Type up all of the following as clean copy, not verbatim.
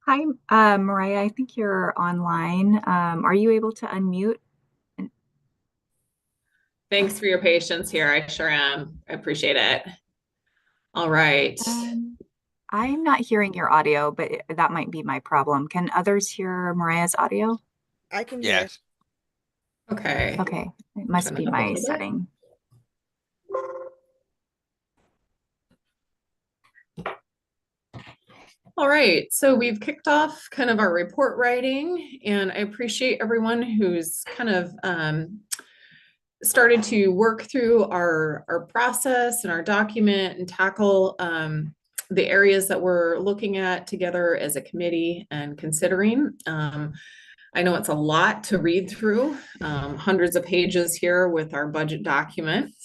Hi, Mariah. I think you're online. Are you able to unmute? And- Thanks for your patience here. I sure am. I appreciate it. All right. Um, I'm not hearing your audio, but that might be my problem. Can others hear Mariah's audio? I can hear. Yes. Okay. Okay, it I'll must turn be it up a my little bit. setting. All right. So we've kicked off kind of our report writing, and I appreciate everyone who's kind of started to work through our process and our document and tackle the areas that we're looking at together as a committee and considering. I know it's a lot to read through, hundreds of pages here with our budget document.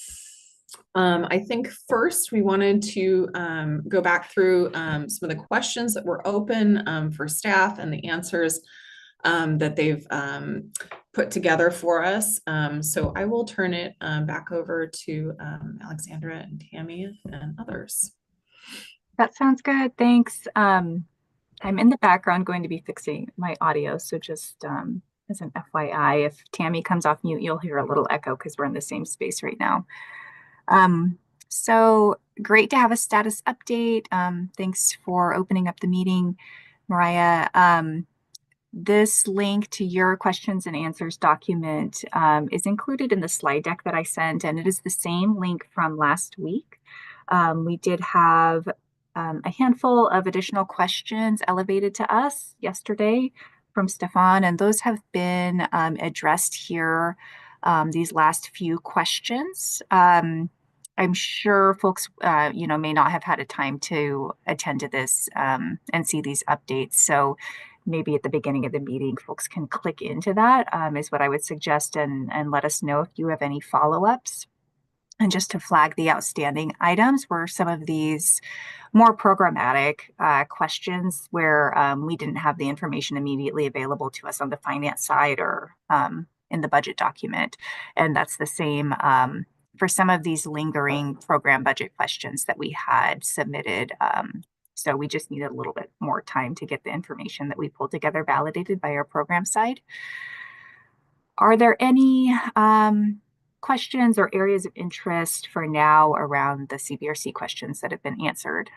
I think first we wanted to go back through some of the questions that were open for staff and the answers that they've put together for us. So I will turn it back over to Alexandra and Tammy and others. That sounds good. Thanks. I'm in the background going to be fixing my audio, so just as an FYI, if Tammy comes off mute, you'll hear a little echo because we're in the same space right now. So great to have a status update. Thanks for opening up the meeting, Mariah. This link to your questions and answers document is included in the slide deck that I sent, and it is the same link from last week. We did have a handful of additional questions elevated to us yesterday from Stefan, and those have been addressed here, these last few questions. I'm sure folks, may not have had a time to attend to this and see these updates. So maybe at the beginning of the meeting, folks can click into that, is what I would suggest, and let us know if you have any follow-ups. And just to flag the outstanding items were some of these more programmatic questions where we didn't have the information immediately available to us on the finance side or in the budget document. And that's the same for some of these lingering program budget questions that we had submitted. So we just needed a little bit more time to get the information that we pulled together validated by our program side. Are there any questions or areas of interest for now around the CBRC questions that have been answered?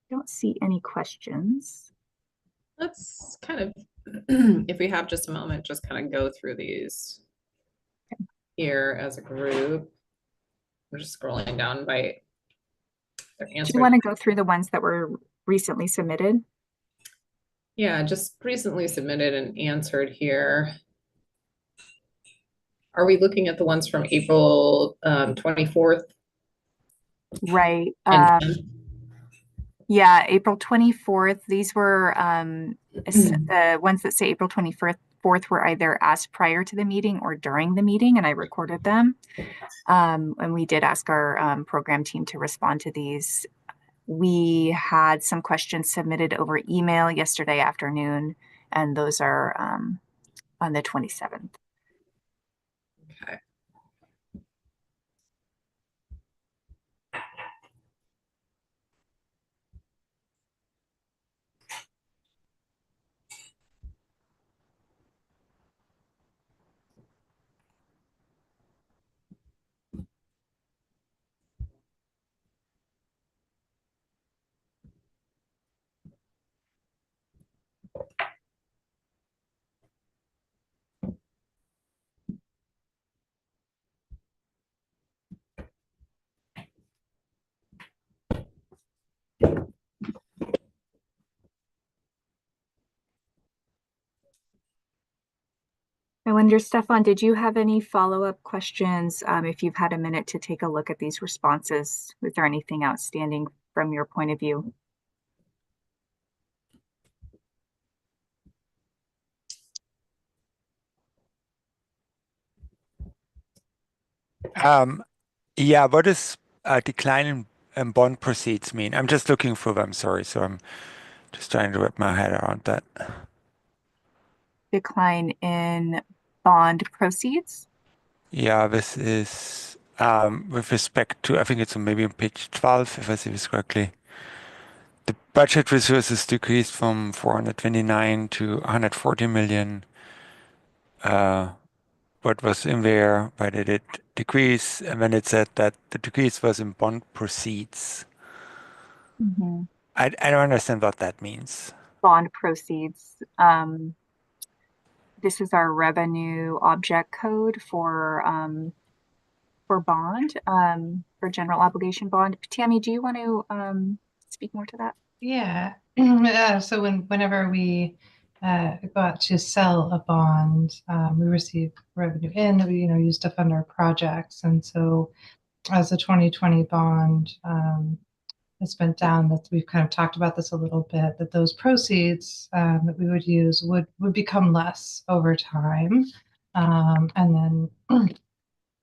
Don't see any questions. Let's kind of, if we have just a moment, just kind of go through these here as a group. We're just scrolling down by their Do you answers. want to go through the ones that were recently submitted? Yeah, just recently submitted and answered here. Are we looking at the ones from April 24th? Right. And Yeah, April 24th. These were the ones that say April 24th were either asked prior to the meeting or during the meeting, and I recorded them. And we did ask our program team to respond to these. We had some questions submitted over email yesterday afternoon, and those are on the 27th. okay. I wonder, Stefan, did you have any follow-up questions? If you've had a minute to take a look at these responses, was there anything outstanding from your point of view? Yeah, what does decline in bond proceeds mean? I'm just looking for them, sorry. So I'm just trying to wrap my head around that. Decline in bond proceeds. Yeah, this is with respect to, I think it's maybe on page 12, if I see this correctly. The budget resources decreased from 429 to 140 million. What was in there? Why did it decrease? And then it said that the decrease was in bond proceeds. Mhm. I don't understand what that means. Bond proceeds. This is our revenue object code for bond, for general obligation bond. Tammy, do you want to speak more to that? Yeah. So whenever we go out to sell a bond, we receive revenue in that we, use to fund our projects. And so as the 2020 bond has been down, that we've kind of talked about this a little bit, that those proceeds that we would use would become less over time. And then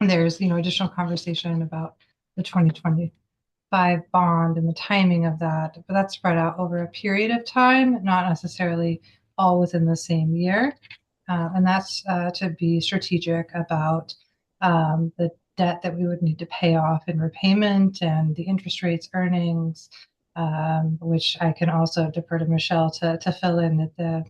there's, additional conversation about the 2025 bond and the timing of that, but that's spread out over a period of time, not necessarily all within the same year. And that's to be strategic about the debt that we would need to pay off in repayment and the interest rates earnings, which I can also defer to Michelle to fill in the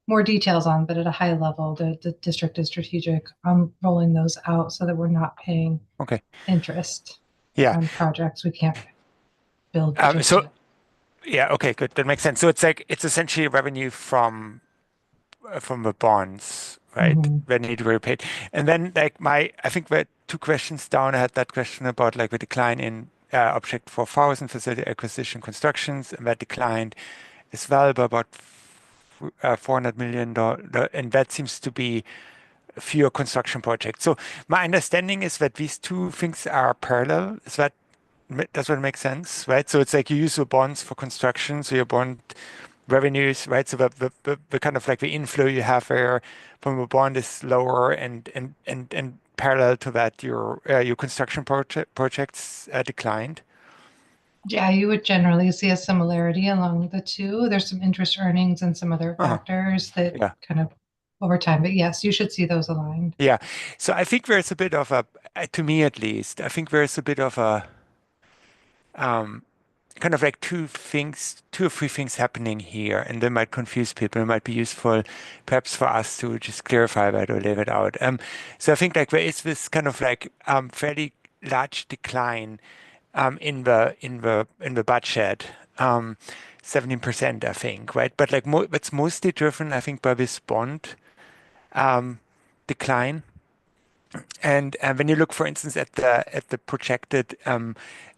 more details on, but at a high level, the district is strategic on rolling those out so that we're not paying Okay. interest Yeah. on projects we can't build So to. yeah, okay, good. That makes sense. So it's essentially revenue from the bonds, right? Mhm. That need to be repaid. And then I think we're two questions down. I had that question about like the decline in object 4,000 facility acquisition constructions, and that declined as well by about $400 million. And that seems to be fewer construction projects. So my understanding is that these two things are parallel. Does that make sense, right? So it's like you use your bonds for construction, so your bond revenues, right? So the kind of like the inflow you have there from a bond is lower, and parallel to that, your construction projects declined. Yeah, you would generally see a similarity along the two. There's some interest earnings and some other Uh-huh. factors that Yeah. kind of over time, but yes, you should see those aligned. Yeah. So I think there's a bit of to me at least, I think there's a bit of a um, kind of like two or three things happening here, and they might confuse people. It might be useful, perhaps, for us to just clarify that or leave it out. So I think like there is this kind of like fairly large decline in the budget, 17%, I think, right? But like it's mostly driven, I think, by this bond um, decline. And when you look, for instance, at the projected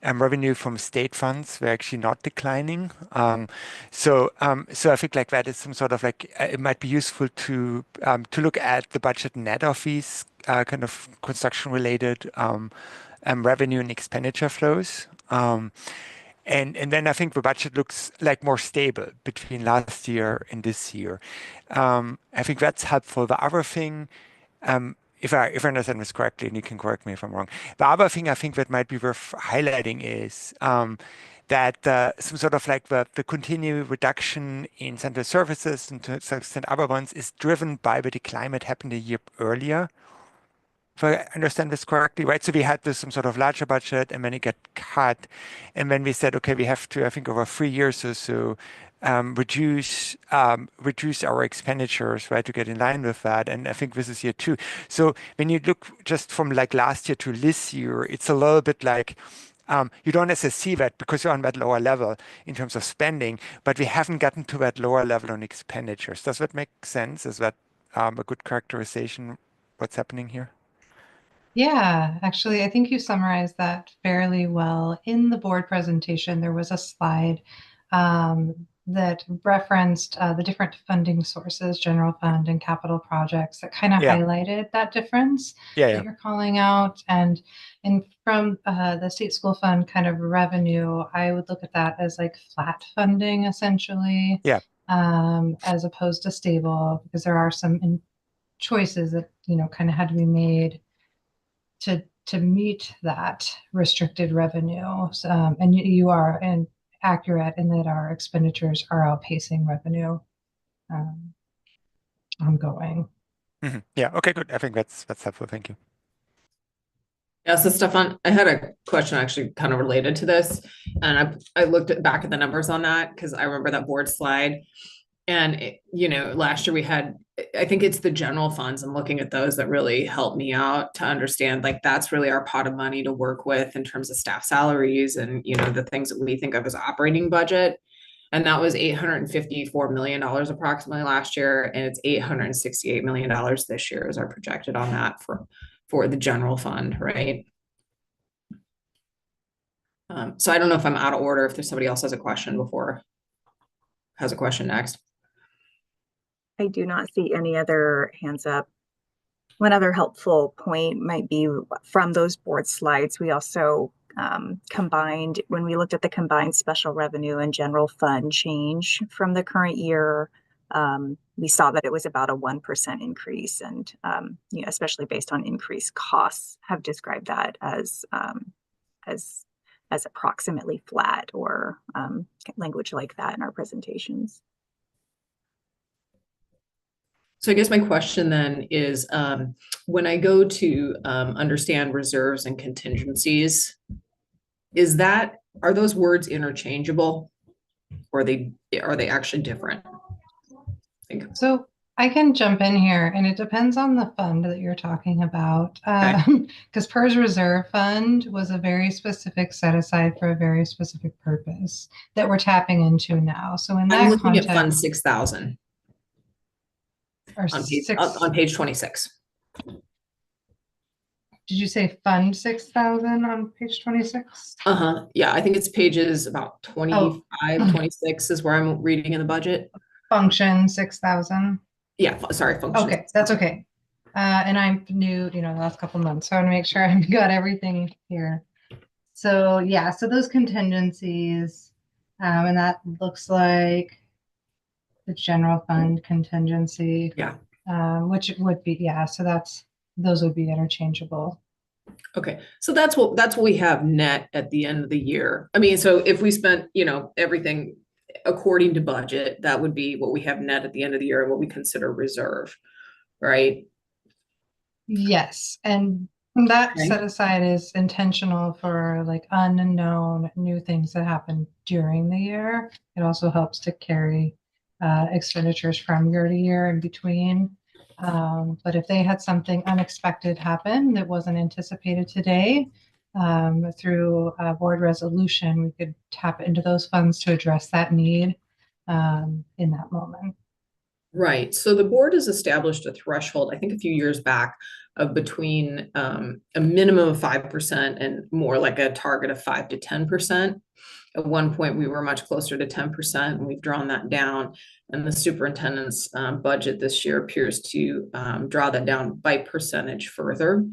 revenue from state funds, we're actually not declining. So I think like that is some sort of like it might be useful to look at the budget net of these kind of construction related revenue and expenditure flows. And then I think the budget looks like more stable between last year and this year. I think that's helpful. The other thing, if I understand this correctly, and you can correct me if I'm wrong, the other thing I think that might be worth highlighting is that some sort of like the continued reduction in central services and to some extent other ones is driven by the decline that happened a year earlier. If I understand this correctly, right? So we had this some sort of larger budget, and then it got cut, and then we said, okay, we have to, I think, over 3 years or so, reduce our expenditures, right, to get in line with that. And I think this is year two. So when you look just from like last year to this year, it's a little bit like you don't necessarily see that because you're on that lower level in terms of spending, but we haven't gotten to that lower level on expenditures. Does that make sense? Is that a good characterization? What's happening here? Yeah, actually, I think you summarized that fairly well. In the board presentation, there was a slide that referenced the different funding sources, general fund and capital projects, that kind of Yeah. highlighted that difference Yeah, that yeah. you're calling out. And from the state school fund kind of revenue, I would look at that as like flat funding essentially, Yeah. as opposed to stable, because there are some choices that, kind of had to be made to meet that restricted revenue. And you are accurate in that our expenditures are outpacing revenue ongoing. Yeah. Okay, good. I think that's helpful. Thank you. Yeah, so Stefan, I had a question actually kind of related to this, and I looked back at the numbers on that because I remember that board slide. And last year we had, I think it's the general funds and looking at those that really helped me out to understand, like, that's really our pot of money to work with in terms of staff salaries and, the things that we think of as operating budget. And that was $854 million approximately last year. And it's $868 million this year is our projected on that for the general fund, right? So I don't know if I'm out of order, if there's somebody else has a question next. I do not see any other hands up. One other helpful point might be from those board slides, we also combined, when we looked at the combined special revenue and general fund change from the current year, we saw that it was about a 1% increase, and especially based on increased costs, have described that as approximately flat, or language like that in our presentations. So I guess my question then is, when I go to understand reserves and contingencies, are those words interchangeable, or are they actually different? So I can jump in here, and it depends on the fund that you're talking about. Because PERS reserve fund was a very specific set aside for a very specific purpose that we're tapping into now. So in that I'm looking context, at Fund 6000 on page 26. Did you say Fund 6000 on page 26? Yeah, I think it's pages about 25, 26 is where I'm reading in the budget. Function 6000. Yeah, sorry, function. Okay, that's okay. And I'm new, the last couple months, so I want to make sure I've got everything here. So yeah, so those contingencies, and that looks like the general fund contingency. Yeah. Which would be, so those would be interchangeable. Okay, so that's what we have net at the end of the year. I mean, so if we spent, everything according to budget, that would be what we have net at the end of the year and what we consider reserve, right? Yes, and that set aside is intentional for like unknown new things that happen during the year. It also helps to carry expenditures from year to year in between. But if they had something unexpected happen that wasn't anticipated today, through a board resolution, we could tap into those funds to address that need in that moment. Right. So the board has established a threshold, I think a few years back, of between a minimum of 5% and more like a target of 5 to 10%. At one point, we were much closer to 10%, and we've drawn that down. And the superintendent's budget this year appears to draw that down by percentage further.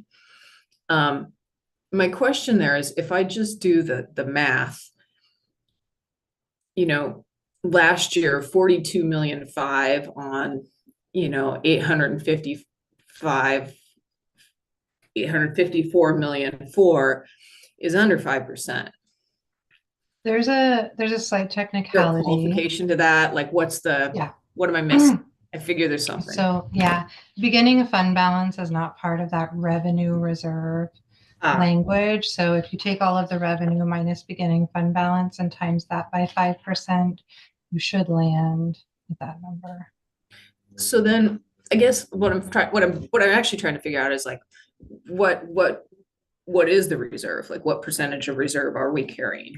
My question there is, if I just do the math, last year, 42.5 million on, 854 million is under 5%. There's a slight technicality. Qualification to that, like what am I missing? I figure there's something. So yeah, beginning of fund balance is not part of that revenue reserve language. So if you take all of the revenue minus beginning fund balance and times that by 5%, you should land at that number. So then I guess what I'm actually trying to figure out is, like, what is the reserve? Like, what percentage of reserve are we carrying?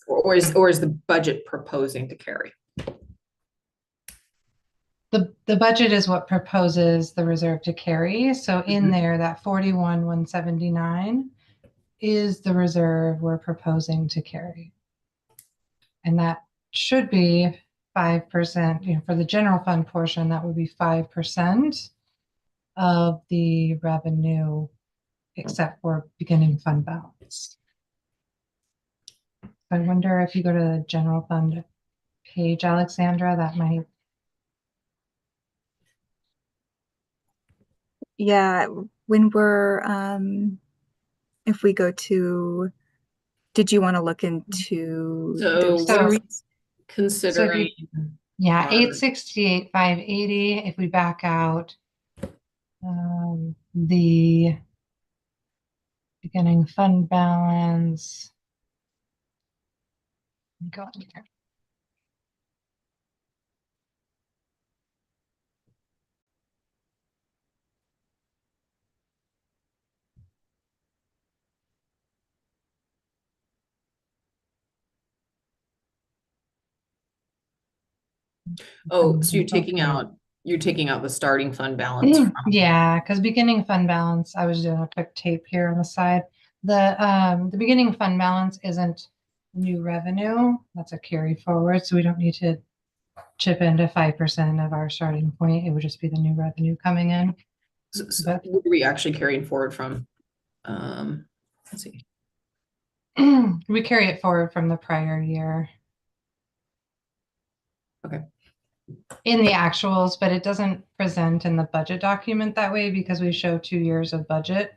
Or is the budget proposing to carry? The budget is what proposes the reserve to carry. So in there, that 41,179 is the reserve we're proposing to carry. And that should be 5%, for the general fund portion, that would be 5% of the revenue, except for beginning fund balance. I wonder if you go to the general fund page, Alexandra, that might. Yeah, when we're, if we go to, did you want to look into? So what are we considering? So 868,580, if we back out The beginning fund balance. Go on here. Oh, so you're taking out the starting fund balance from, Yeah, because beginning fund balance, I was doing a quick tape here on the side. The beginning fund balance isn't new revenue. That's a carry forward, so we don't need to chip into 5% of our starting point. It would just be the new revenue coming in. But what are we actually carrying forward from? Let's see. we carry it forward from the prior year. Okay. In the actuals, but it doesn't present in the budget document that way because we show 2 years of budget.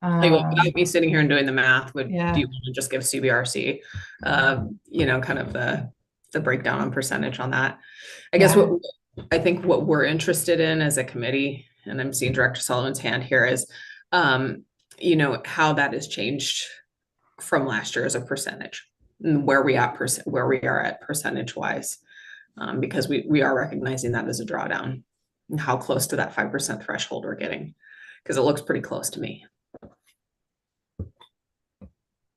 Like, without me sitting here and doing the math, do you Yeah. want to just give CBRC, kind of the breakdown on percentage on that? I guess I think what we're interested in as a committee, and I'm seeing Director Sullivan's hand here, is, how that has changed from last year as a percentage, and where we are at percentage wise, because we are recognizing that as a drawdown, and how close to that 5% threshold we're getting, because it looks pretty close to me.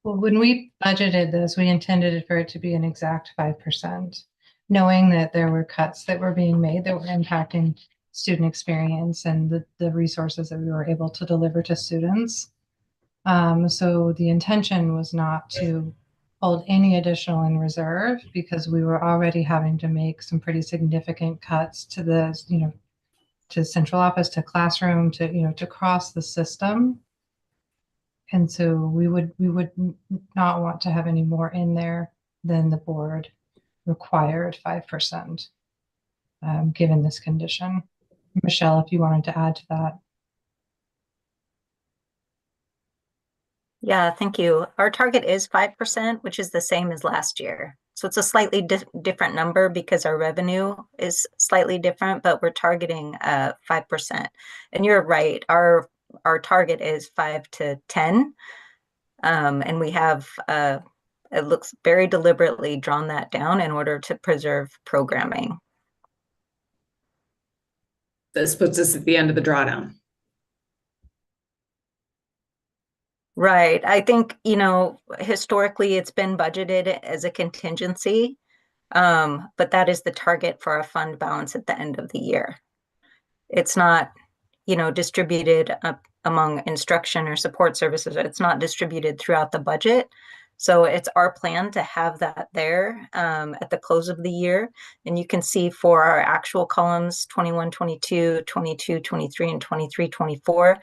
Well, when we budgeted this, we intended for it to be an exact 5%, knowing that there were cuts that were being made that were impacting student experience and the resources that we were able to deliver to students. So the intention was not to hold any additional in reserve because we were already having to make some pretty significant cuts to the, to central office, to classroom, to cross the system. And so we would not want to have any more in there than the board required 5%, given this condition. Michelle, if you wanted to add to that. Yeah, thank you. Our target is 5%, which is the same as last year. So it's a slightly different number because our revenue is slightly different, but we're targeting 5%. And you're right, our target is 5 to 10. And we have, it looks very deliberately drawn that down in order to preserve programming. This puts us at the end of the drawdown. Right. I think, historically it's been budgeted as a contingency, but that is the target for our fund balance at the end of the year. It's not, distributed among instruction or support services. It's not distributed throughout the budget. So it's our plan to have that there at the close of the year. And you can see for our actual columns, 21, 22, 22, 23, and 23, 24,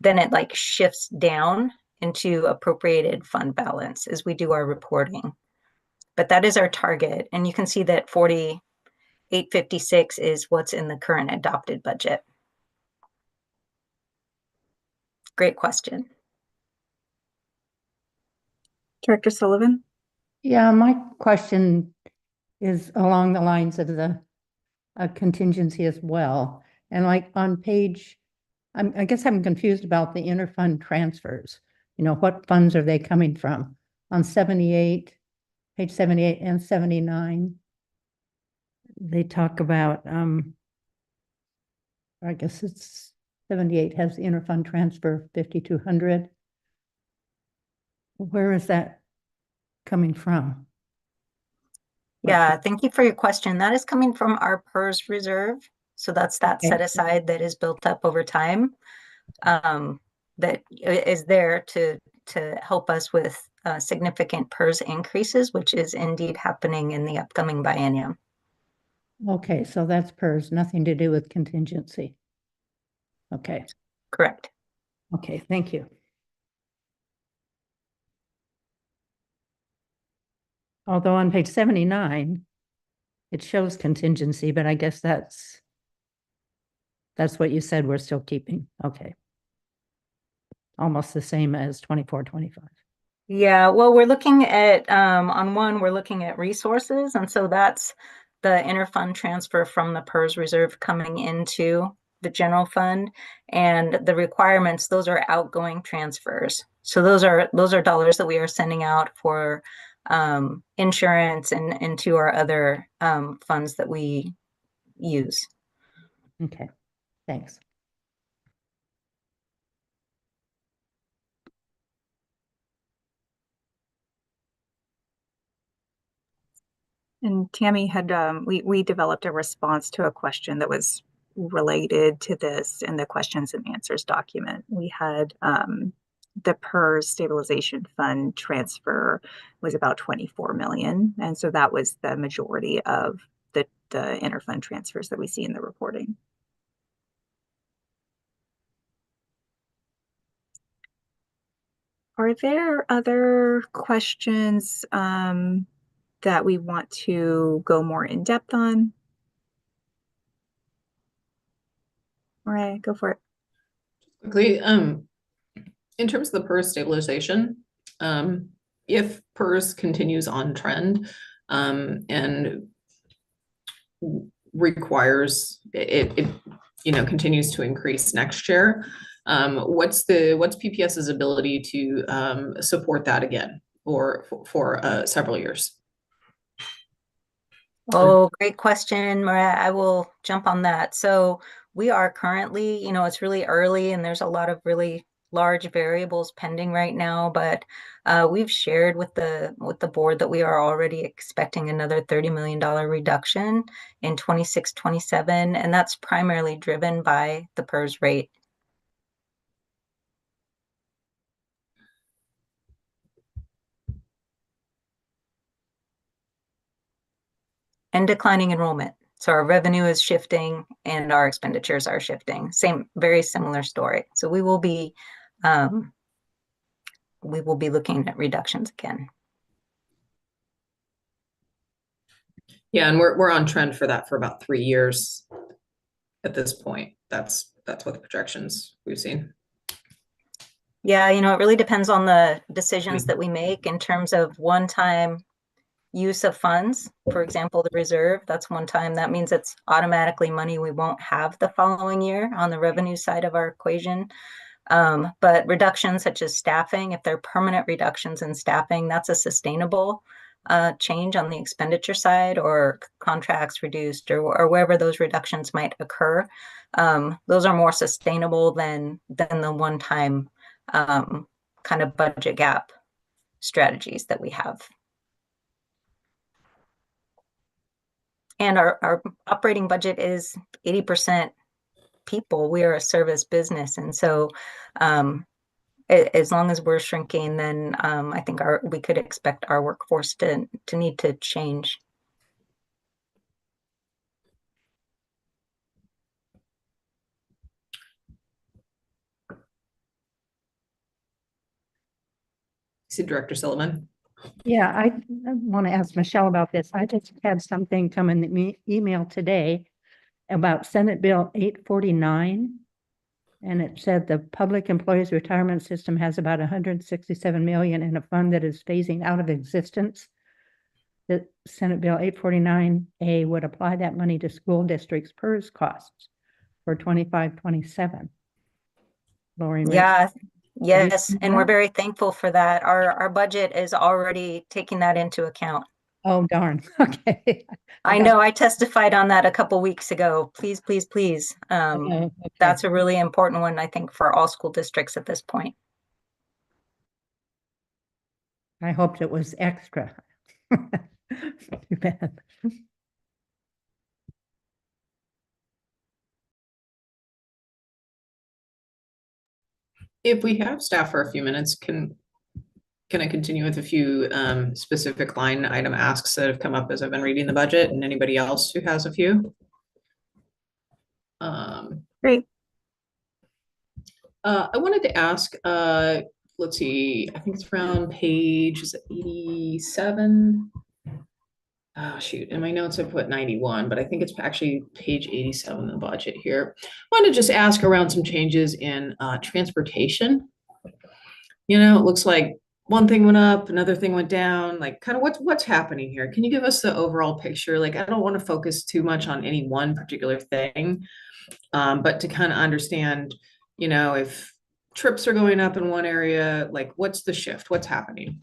then it like shifts down into appropriated fund balance as we do our reporting. But that is our target. And you can see that 4856 is what's in the current adopted budget. Great question. Director Sullivan? Yeah, my question is along the lines of the contingency as well. And like on page, I guess I'm confused about the interfund transfers. What funds are they coming from? On 78, page 78 and 79, they talk about, I guess it's 78 has the interfund transfer 5,200. Where is that coming from? Yeah, thank you for your question. That is coming from our PERS reserve. So that's that set aside that is built up over time, that is there to help us with significant PERS increases, which is indeed happening in the upcoming biennium. Okay, so that's PERS, nothing to do with contingency. Okay. Correct. Okay, thank you. Although on page 79, it shows contingency, but I guess that's what you said we're still keeping. Okay. Almost the same as 24, 25. Yeah, well, we're looking at, on one, we're looking at resources. And so that's the interfund transfer from the PERS reserve coming into the general fund, and the requirements, those are outgoing transfers. So those are dollars that we are sending out for insurance and into our other funds that we use. Okay, thanks. And Tammy had, we developed a response to a question that was related to this in the questions and answers document. We had the PERS stabilization fund transfer was about 24 million. And so that was the majority of the interfund transfers that we see in the reporting. Are there other questions that we want to go more in depth on? All right, go for it. Quickly, in terms of the PERS stabilization, if PERS continues on trend and requires it continues to increase next year, what's PPS's ability to support that again or for several years? Oh, great question, Maria. I will jump on that. So we are currently, it's really early and there's a lot of really large variables pending right now, but we've shared with the board that we are already expecting another $30 million reduction in 26-27, and that's primarily driven by the PERS rate. And declining enrollment. So our revenue is shifting and our expenditures are shifting. Very similar story. So we will be looking at reductions again. Yeah, and we're on trend for that for about 3 years at this point. That's what the projections we've seen. Yeah, it really depends on the decisions that we make in terms of one-time use of funds. For example, the reserve, that's one time. That means it's automatically money we won't have the following year on the revenue side of our equation. But reductions such as staffing, if they're permanent reductions in staffing, that's a sustainable change on the expenditure side, or contracts reduced, or wherever those reductions might occur. Those are more sustainable than the one-time kind of budget gap strategies that we have. And our operating budget is 80% people. We are a service business. And so as long as we're shrinking, then I think we could expect our workforce to need to change. See Director Sullivan. Yeah, I want to ask Michelle about this. I just had something come in the email today about Senate Bill 849. And it said the public employees retirement system has about 167 million in a fund that is phasing out of existence. The Senate Bill 849A would apply that money to school districts' PERS costs for 25-27. Lori, yeah, yes, and we're very thankful for that. Our budget is already taking that into account. Oh, darn. Okay. I know I testified on that a couple weeks ago. Please, please, please. Okay. That's a really important one, I think, for all school districts at this point. I hoped it was extra. Too bad. If we have staff for a few minutes, can I continue with a few specific line item asks that have come up as I've been reading the budget, and anybody else who has a few? Great. I wanted to ask, let's see, I think it's around page 87. Oh, shoot, in my notes I put 91, but I think it's actually page 87 in the budget here. I wanted to just ask around some changes in transportation. It looks like one thing went up, another thing went down, like kind of what's happening here? Can you give us the overall picture? Like, I don't want to focus too much on any one particular thing, but to kind of understand, if trips are going up in one area, like what's the shift? What's happening?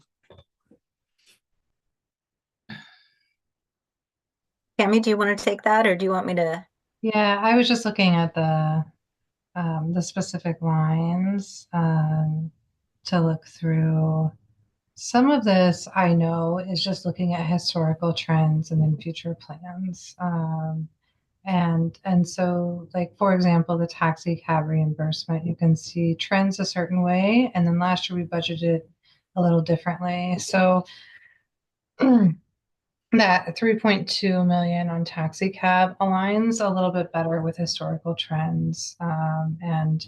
Tammy, do you want to take that or do you want me to? Yeah, I was just looking at the specific lines to look through. Some of this I know is just looking at historical trends and then future plans. And so, like, for example, the taxi cab reimbursement, you can see trends a certain way, and then last year we budgeted a little differently. So that 3.2 million on taxi cab aligns a little bit better with historical trends, and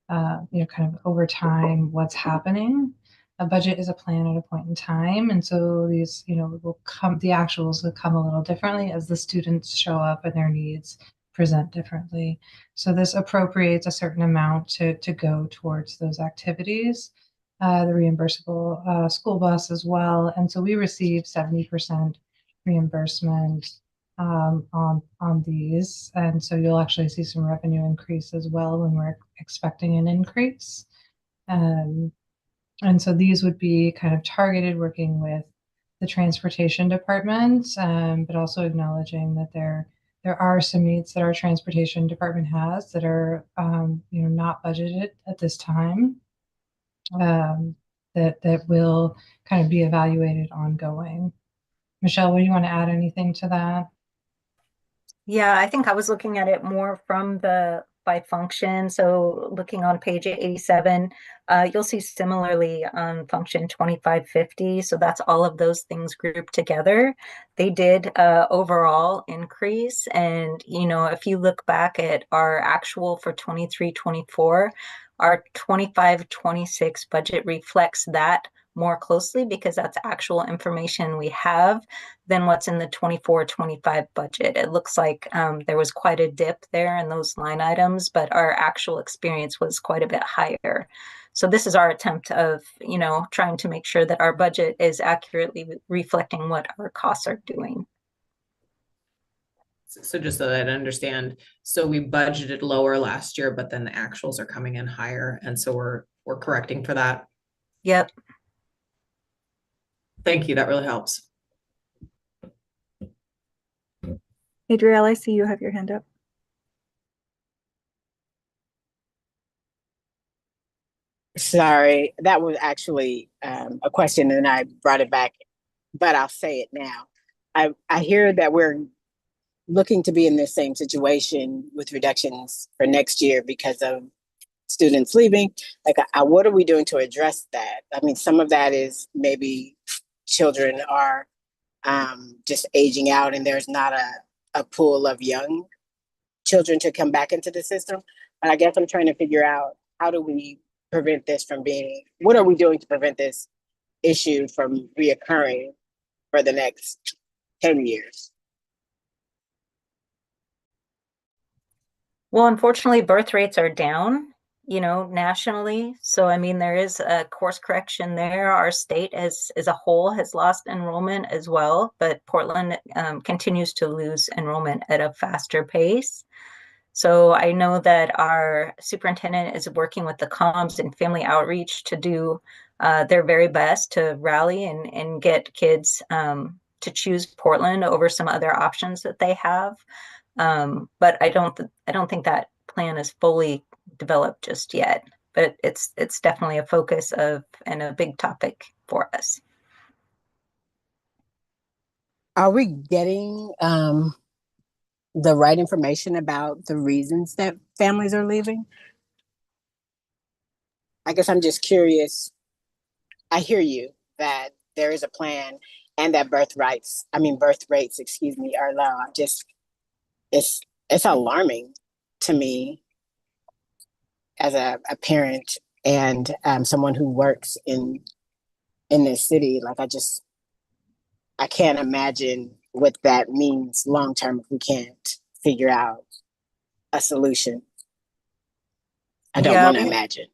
kind of over time, what's happening. A budget is a plan at a point in time, and so these, the actuals will come a little differently as the students show up and their needs present differently. So this appropriates a certain amount to go towards those activities. The reimbursable school bus as well, and so we receive 70% reimbursement on these, and so you'll actually see some revenue increase as well when we're expecting an increase. And so these would be kind of targeted working with the transportation department, but also acknowledging that there are some needs that our transportation department has that are not budgeted at this time, that will kind of be evaluated ongoing. Michelle, would you want to add anything to that? Yeah, I think I was looking at it more from the by function. So looking on page 87, you'll see similarly on function 2550. So that's all of those things grouped together. They did overall increase. And, if you look back at our actual for 23-24, our 25-26 budget reflects that more closely because that's actual information we have than what's in the 24-25 budget. It looks like there was quite a dip there in those line items, but our actual experience was quite a bit higher. So this is our attempt of, trying to make sure that our budget is accurately reflecting what our costs are doing. So just so that I understand, so we budgeted lower last year, but then the actuals are coming in higher, and so we're correcting for that. Yep. Thank you. That really helps. Adrielle, I see you have your hand up. Sorry, that was actually a question and I brought it back, but I'll say it now. I hear that we're looking to be in this same situation with reductions for next year because of students leaving. Like, what are we doing to address that? I mean, some of that is maybe children are just aging out and there's not a pool of young children to come back into the system. But I guess I'm trying to figure out, how do we prevent this from what are we doing to prevent this issue from reoccurring for the next 10 years? Well, unfortunately, birth rates are down, nationally. So, I mean, there is a course correction there. Our state as a whole has lost enrollment as well, but Portland continues to lose enrollment at a faster pace. So I know that our superintendent is working with the comms and family outreach to do their very best to rally and get kids to choose Portland over some other options that they have. But I don't think that plan is fully developed just yet. But it's definitely a focus of and a big topic for us. Are we getting the right information about the reasons that families are leaving? I guess I'm just curious. I hear you that there is a plan and that birth rates, are low. It's alarming to me as a parent and someone who works in this city. Like, I can't imagine what that means long term if we can't figure out a solution. I don't want to imagine.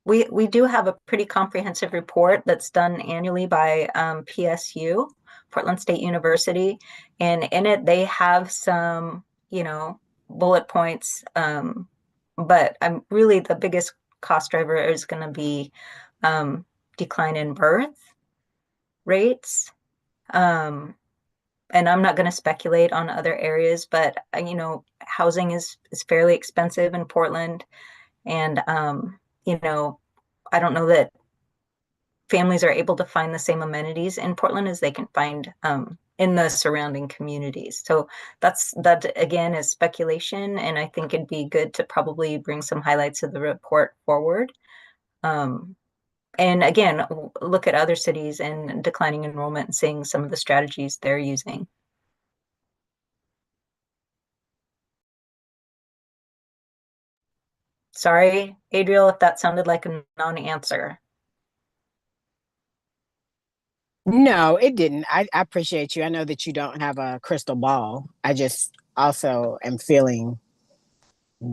We do have a pretty comprehensive report that's done annually by PSU, Portland State University, and in it they have some, bullet points. But I'm really the biggest cost driver is going to be decline in birth rates. And I'm not going to speculate on other areas, but housing is fairly expensive in Portland, and I don't know that families are able to find the same amenities in Portland as they can find in the surrounding communities. So that again is speculation, and I think it'd be good to probably bring some highlights of the report forward. And again, look at other cities and declining enrollment and seeing some of the strategies they're using. Sorry, Adriel, if that sounded like a non-answer. No, it didn't. I appreciate you. I know that you don't have a crystal ball. I just also am feeling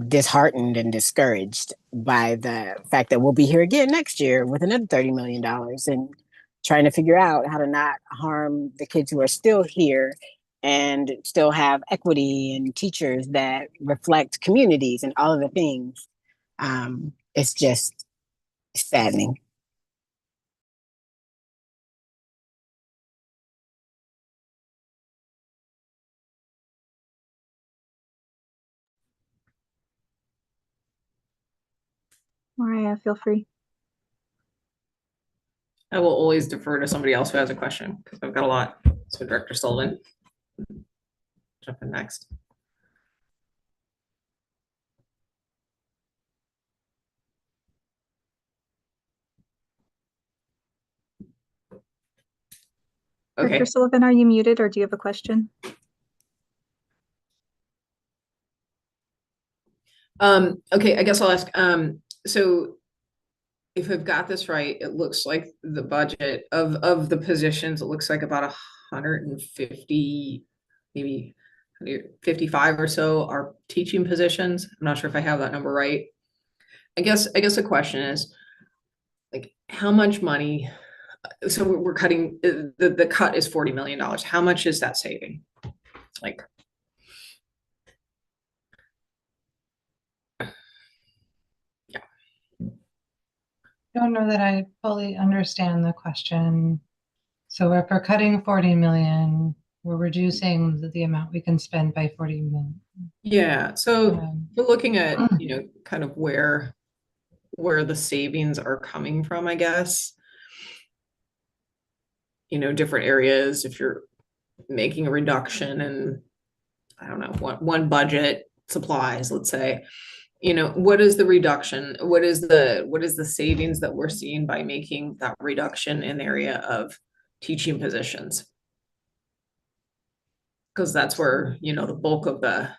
disheartened and discouraged by the fact that we'll be here again next year with another $30 million and trying to figure out how to not harm the kids who are still here and still have equity and teachers that reflect communities and all of the things. It's just saddening. Mariah, feel free. I will always defer to somebody else who has a question because I've got a lot. So Director Sullivan, jump in next. Okay. Director Sullivan, are you muted or do you have a question? Okay, I guess I'll ask. So if I've got this right, it looks like the budget of the positions, it looks like about 150, maybe 55 or so are teaching positions. I'm not sure if I have that number right. I guess the question is, like, how much money? So we're cutting, the cut is $40 million. How much is that saving? Like, Don't know that I fully understand the question. So if we're cutting 40 million, we're reducing the amount we can spend by 40 million. yeah. So we're looking at, kind of where the savings are coming from, I guess. Different areas, if you're making a reduction in, I don't know, one budget supplies, let's say, what is the reduction? What is the savings that we're seeing by making that reduction in the area of teaching positions? Because that's where, the bulk of the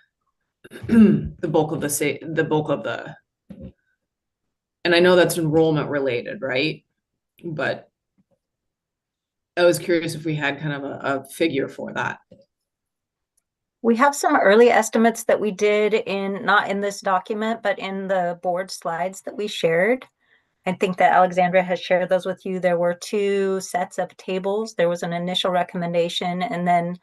and I know that's enrollment related, right? But I was curious if we had kind of a figure for that. We have some early estimates that we did not in this document, but in the board slides that we shared. I think that Alexandra has shared those with you. There were 2 sets of tables. There was an initial recommendation and then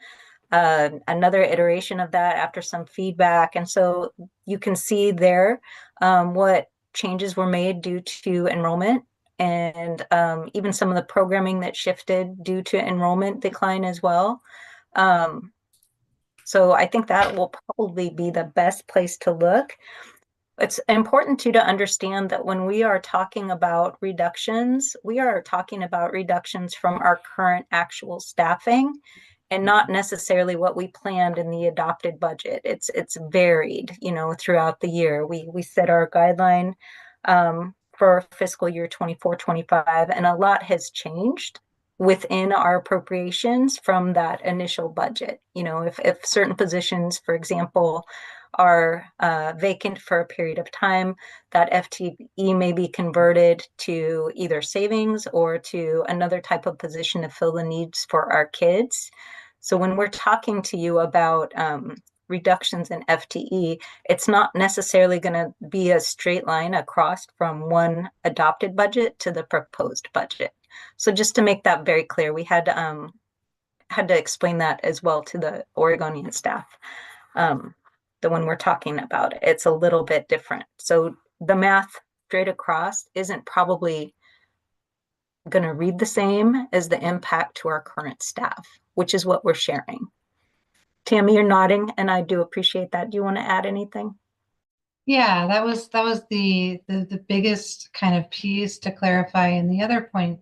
another iteration of that after some feedback. And so you can see there what changes were made due to enrollment and even some of the programming that shifted due to enrollment decline as well. So I think that will probably be the best place to look. It's important too to understand that when we are talking about reductions, we are talking about reductions from our current actual staffing and not necessarily what we planned in the adopted budget. It's varied, throughout the year. We set our guideline for fiscal year 24-25, and a lot has changed within our appropriations from that initial budget. If certain positions, for example, are vacant for a period of time, that FTE may be converted to either savings or to another type of position to fill the needs for our kids. So when we're talking to you about reductions in FTE, it's not necessarily going to be a straight line across from one adopted budget to the proposed budget. So just to make that very clear, we had to explain that as well to the Oregonian staff. The one we're talking about, it's a little bit different. So the math straight across isn't probably going to read the same as the impact to our current staff, which is what we're sharing. Tammy, you're nodding, and I do appreciate that. Do you want to add anything? Yeah, that was the biggest kind of piece to clarify. And the other point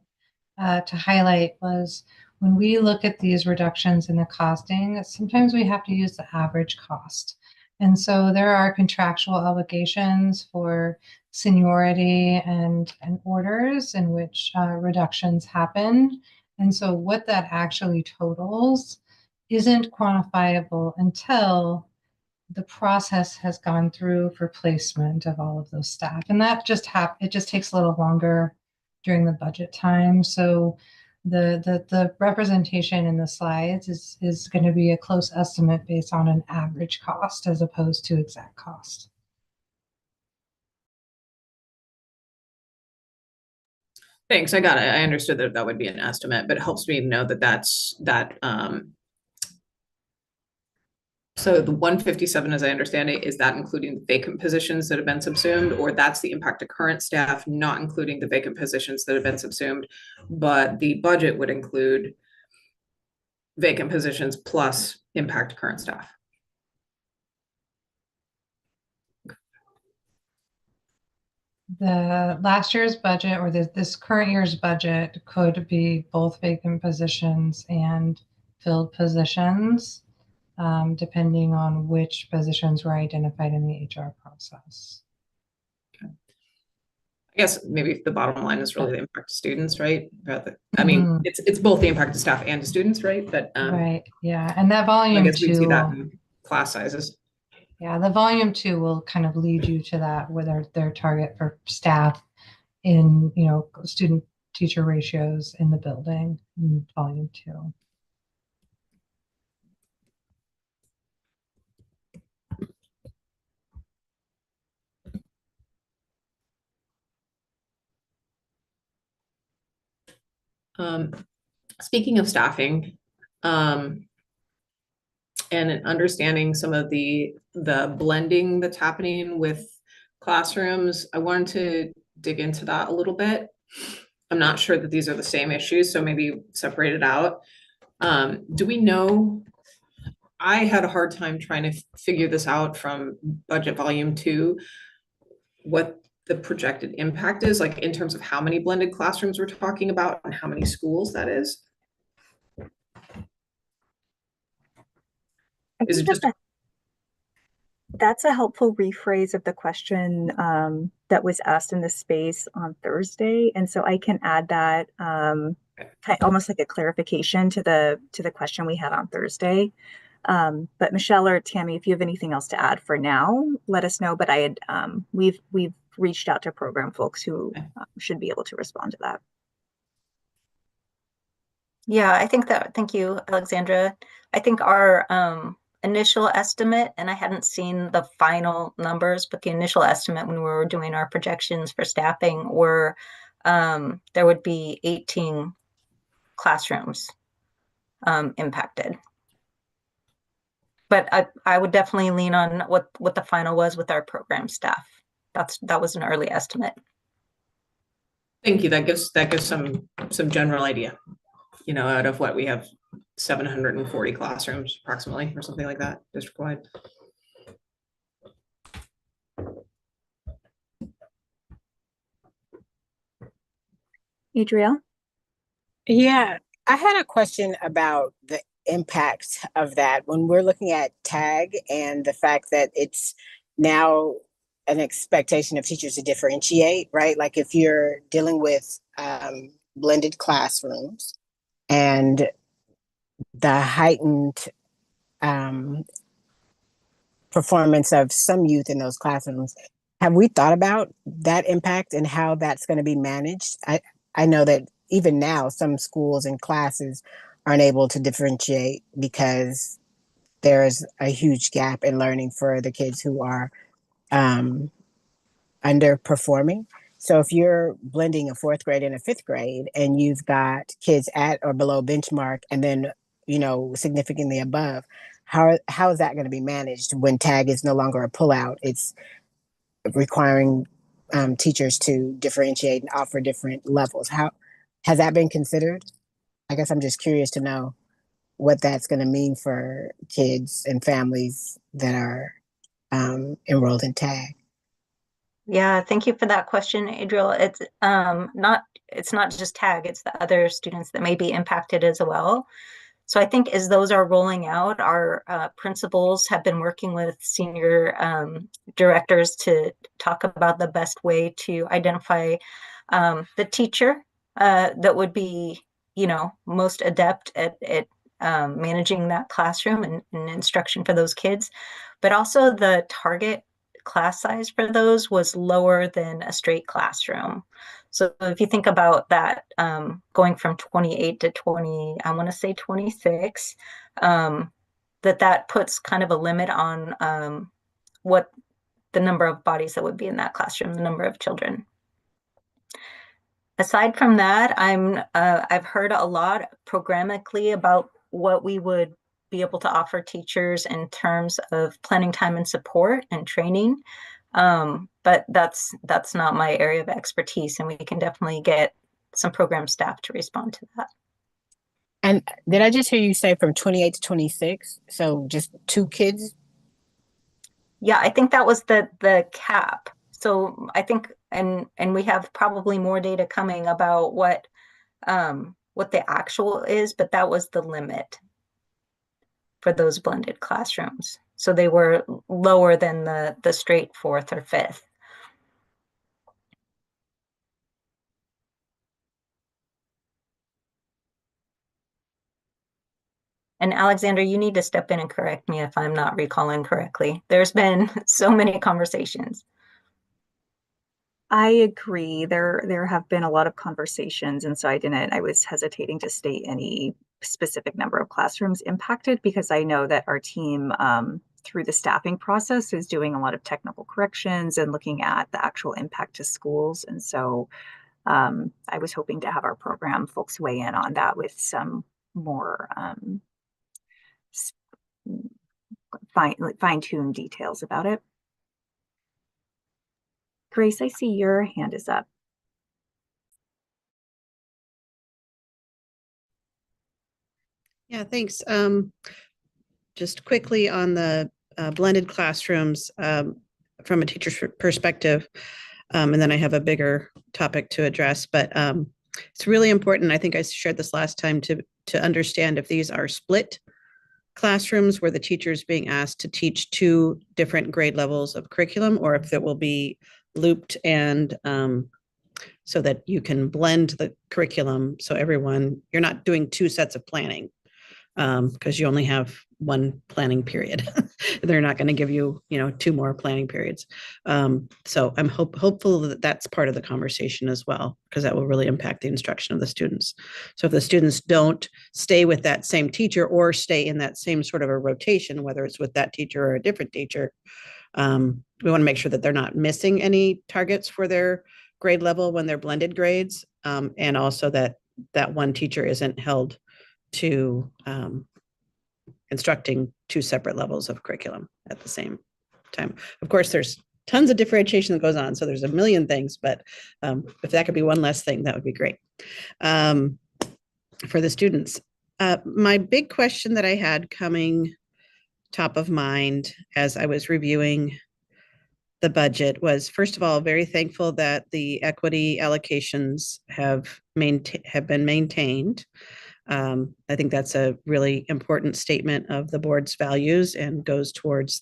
to highlight was when we look at these reductions in the costing, sometimes we have to use the average cost. And so there are contractual obligations for seniority and orders in which reductions happen. And so what that actually totals isn't quantifiable until the process has gone through for placement of all of those staff. And that it just takes a little longer during the budget time. So the representation in the slides is going to be a close estimate based on an average cost as opposed to exact cost. Thanks. I got it. I understood that that would be an estimate, but it helps me know that so the 157, as I understand it, is that including the vacant positions that have been subsumed, or that's the impact to current staff, not including the vacant positions that have been subsumed, but the budget would include vacant positions plus impact to current staff. The last year's budget or this current year's budget could be both vacant positions and filled positions, depending on which positions were identified in the HR process. Okay. I guess maybe the bottom line is really the impact to students, right? I mean, it's both the impact to staff and to students, right? But right, yeah, and that volume I guess we see that too. in class sizes. Yeah, the volume 2 will kind of lead you to that with their target for staff in, student teacher ratios in the building in volume 2. Speaking of staffing, and understanding some of the blending that's happening with classrooms, I wanted to dig into that a little bit. I'm not sure that these are the same issues, so maybe separate it out. Do we know? I had a hard time trying to figure this out from budget volume 2, what the projected impact is, like in terms of how many blended classrooms we're talking about and how many schools that is. Is it just that's a helpful rephrase of the question that was asked in this space on Thursday, and so I can add that almost like a clarification to the question we had on Thursday. But Michelle or Tammy, if you have anything else to add for now, let us know. But I had we've reached out to program folks who should be able to respond to that. Yeah, I think that. Thank you, Alexandra. I think our initial estimate, and I hadn't seen the final numbers, but the initial estimate when we were doing our projections for staffing were there would be 18 classrooms impacted. But I would definitely lean on what the final was with our program staff. That was an early estimate. Thank you. That gives some general idea, out of what we have 740 classrooms approximately, or something like that, district-wide. Adrielle? Yeah, I had a question about the impact of that when we're looking at TAG and the fact that it's now an expectation of teachers to differentiate, right? Like if you're dealing with blended classrooms and the heightened performance of some youth in those classrooms, have we thought about that impact and how that's going to be managed? I know that even now, some schools and classes aren't able to differentiate because there is a huge gap in learning for the kids who are underperforming. So if you're blending a fourth grade and a fifth grade and you've got kids at or below benchmark and then, significantly above, how is that going to be managed when tag is no longer a pullout? It's requiring teachers to differentiate and offer different levels. How has that been considered? I guess I'm just curious to know what that's going to mean for kids and families that are enrolled in tag. Yeah, thank you for that question, Adriel. It's not just tag, it's the other students that may be impacted as well. So I think as those are rolling out, our principals have been working with senior directors to talk about the best way to identify the teacher that would be, most adept at managing that classroom and instruction for those kids. But also the target class size for those was lower than a straight classroom. So if you think about that, going from 28 to 20, I want to say 26, that puts kind of a limit on what the number of bodies that would be in that classroom, the number of children. Aside from that, I've heard a lot programmatically about what we would be able to offer teachers in terms of planning time and support and training. But that's not my area of expertise, and we can definitely get some program staff to respond to that. And did I just hear you say from 28 to 26? So just 2 kids? Yeah, I think that was the cap. So I think, and we have probably more data coming about what the actual is, but that was the limit for those blended classrooms. So they were lower than the straight fourth or fifth. And Alexander, you need to step in and correct me if I'm not recalling correctly. There's been so many conversations. I agree. There have been a lot of conversations, and so I was hesitating to state any specific number of classrooms impacted because I know that our team through the staffing process is doing a lot of technical corrections and looking at the actual impact to schools. And so I was hoping to have our program folks weigh in on that with some more fine-tuned details about it. Grace, I see your hand is up. Yeah, thanks. Just quickly on the blended classrooms from a teacher's perspective, and then I have a bigger topic to address, but it's really important. I think I shared this last time to understand if these are split classrooms where the teacher is being asked to teach 2 different grade levels of curriculum, or if it will be looped and so that you can blend the curriculum. So you're not doing 2 sets of planning because you only have 1 planning period. They're not going to give you, 2 more planning periods. So I'm hopeful that that's part of the conversation as well, because that will really impact the instruction of the students. So if the students don't stay with that same teacher or stay in that same sort of a rotation, whether it's with that teacher or a different teacher, we want to make sure that they're not missing any targets for their grade level when they're blended grades, and also that one teacher isn't held to instructing 2 separate levels of curriculum at the same time. Of course, there's tons of differentiation that goes on, so there's a million things, but if that could be one less thing, that would be great for the students. My big question that I had coming top of mind as I was reviewing the budget was, first of all, very thankful that the equity allocations have been maintained. I think that's a really important statement of the board's values and goes towards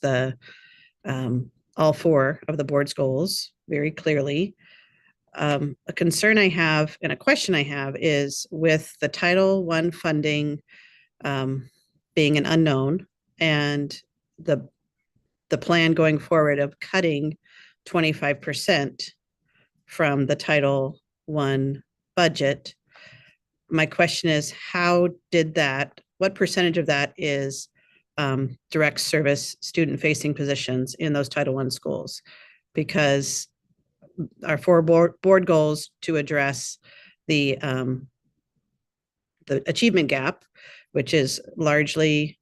all 4 of the board's goals very clearly. A concern I have and a question I have is with the Title I funding being an unknown and the plan going forward of cutting 25% from the Title I budget. My question is, what percentage of that is direct service student-facing positions in those Title I schools, because our four board goals to address the achievement gap, which is largely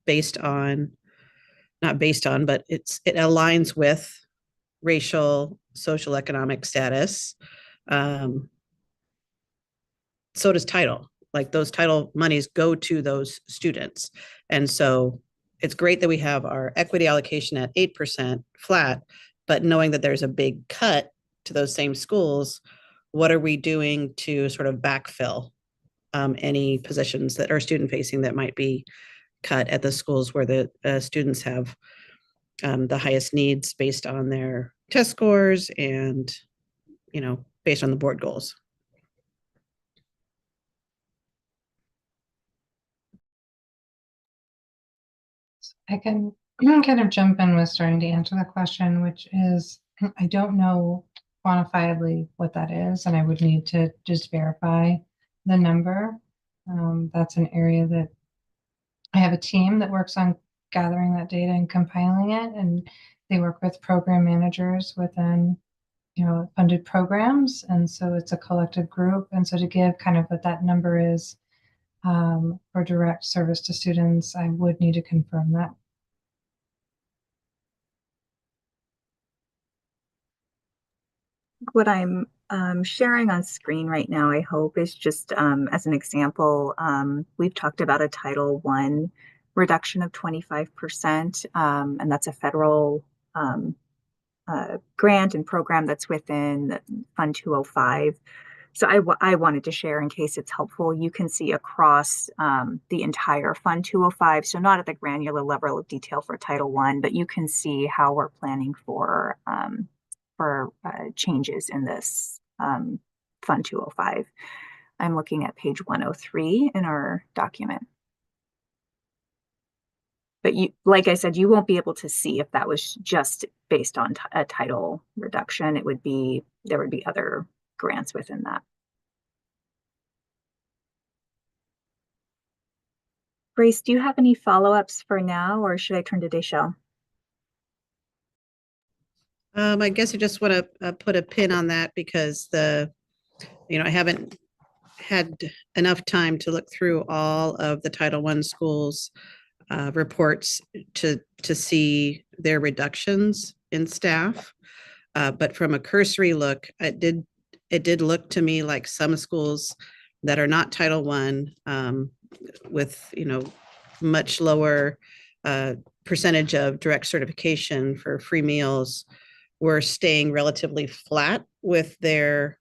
based on, not based on, but it aligns with racial, social, economic status. So does title. Like those title monies go to those students. And so it's great that we have our equity allocation at 8% flat, but knowing that there's a big cut to those same schools, what are we doing to sort of backfill any positions that are student facing that might be cut at the schools where the students have the highest needs based on their test scores and, you know, based on the board goals. I can kind of jump in with starting to answer the question, which is, I don't know quantifiably what that is, and I would need to just verify the number. That's an area that I have a team that works on gathering that data and compiling it, and they work with program managers within, you know, funded programs. And so it's a collective group. And so to give kind of what that number is for direct service to students, I would need to confirm that. What I'm sharing on screen right now, I hope, is just as an example. We've talked about a Title I reduction of 25%, and that's a federal grant and program that's within Fund 205. So I wanted to share, in case it's helpful. You can see across the entire Fund 205, so not at the granular level of detail for Title I, but you can see how we're planning for changes in this Fund 205. I'm looking at page 103 in our document. But you, like I said, you won't be able to see if that was just based on a title reduction. It would be, there would be other grants within that. Grace, do you have any follow-ups for now, or should I turn to Deshelle? I guess I just want to put a pin on that because I haven't had enough time to look through all of the Title I schools reports to see their reductions in staff. But from a cursory look, it did look to me like some schools that are not Title I, with, you know, much lower percentage of direct certification for free meals, were staying relatively flat with their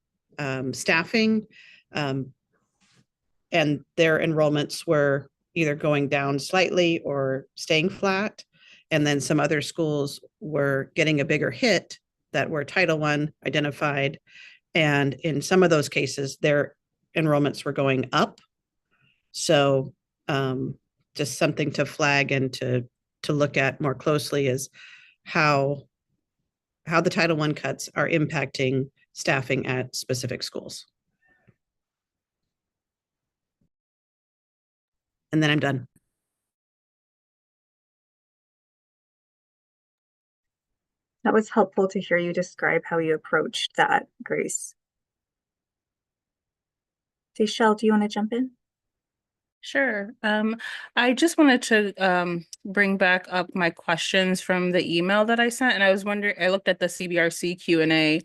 staffing, and their enrollments were either going down slightly or staying flat. And then some other schools were getting a bigger hit that were Title I identified. And in some of those cases, their enrollments were going up. So just something to flag and to look at more closely is how the Title I cuts are impacting staffing at specific schools. And then I'm done. That was helpful to hear you describe how you approached that, Grace. Deshelle, do you want to jump in? Sure. I just wanted to bring back up my questions from the email that I sent, and I was wondering, I looked at the CBRC Q&A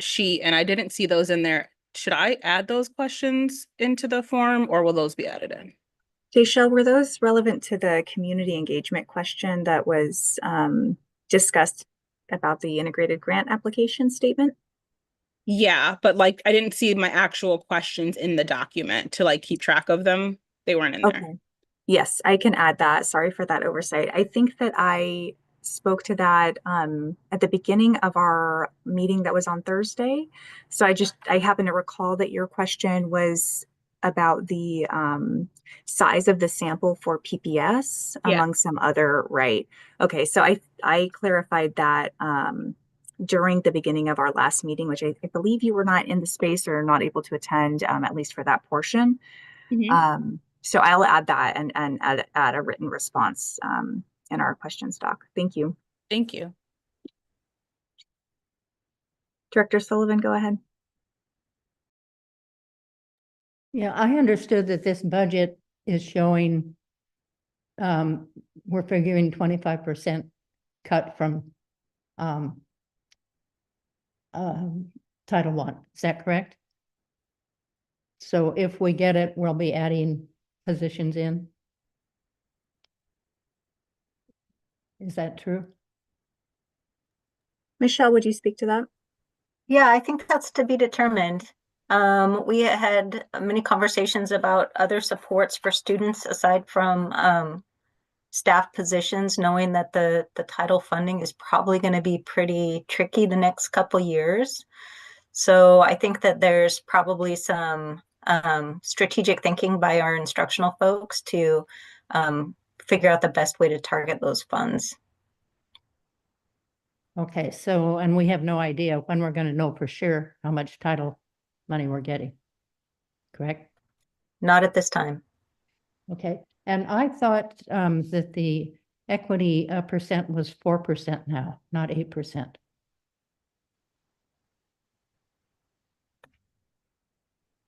sheet and I didn't see those in there. Should I add those questions into the form, or will those be added in? Deshelle, were those relevant to the community engagement question that was discussed about the integrated grant application statement? Yeah, but like I didn't see my actual questions in the document to like keep track of them. They weren't in there. Yes, I can add that. Sorry for that oversight. I think that I spoke to that at the beginning of our meeting that was on Thursday. So I happen to recall that your question was about the size of the sample for PPS among some other, right? Okay, so I clarified that during the beginning of our last meeting, which I believe you were not in the space or not able to attend, at least for that portion. So I'll add that and add a written response in our questions doc. Thank you. Thank you. Director Sullivan, go ahead. Yeah, I understood that this budget is showing, we're figuring 25% cut from Title I. Is that correct? So if we get it, we'll be adding positions in. Is that true? Michelle, would you speak to that? Yeah, I think that's to be determined. We had many conversations about other supports for students aside from staff positions, knowing that the title funding is probably going to be pretty tricky the next couple years. So I think that there's probably some strategic thinking by our instructional folks to figure out the best way to target those funds. Okay, so, and we have no idea when we're going to know for sure how much title money we're getting, correct? Not at this time. Okay, and I thought that the equity percent was 4% now, not 8%.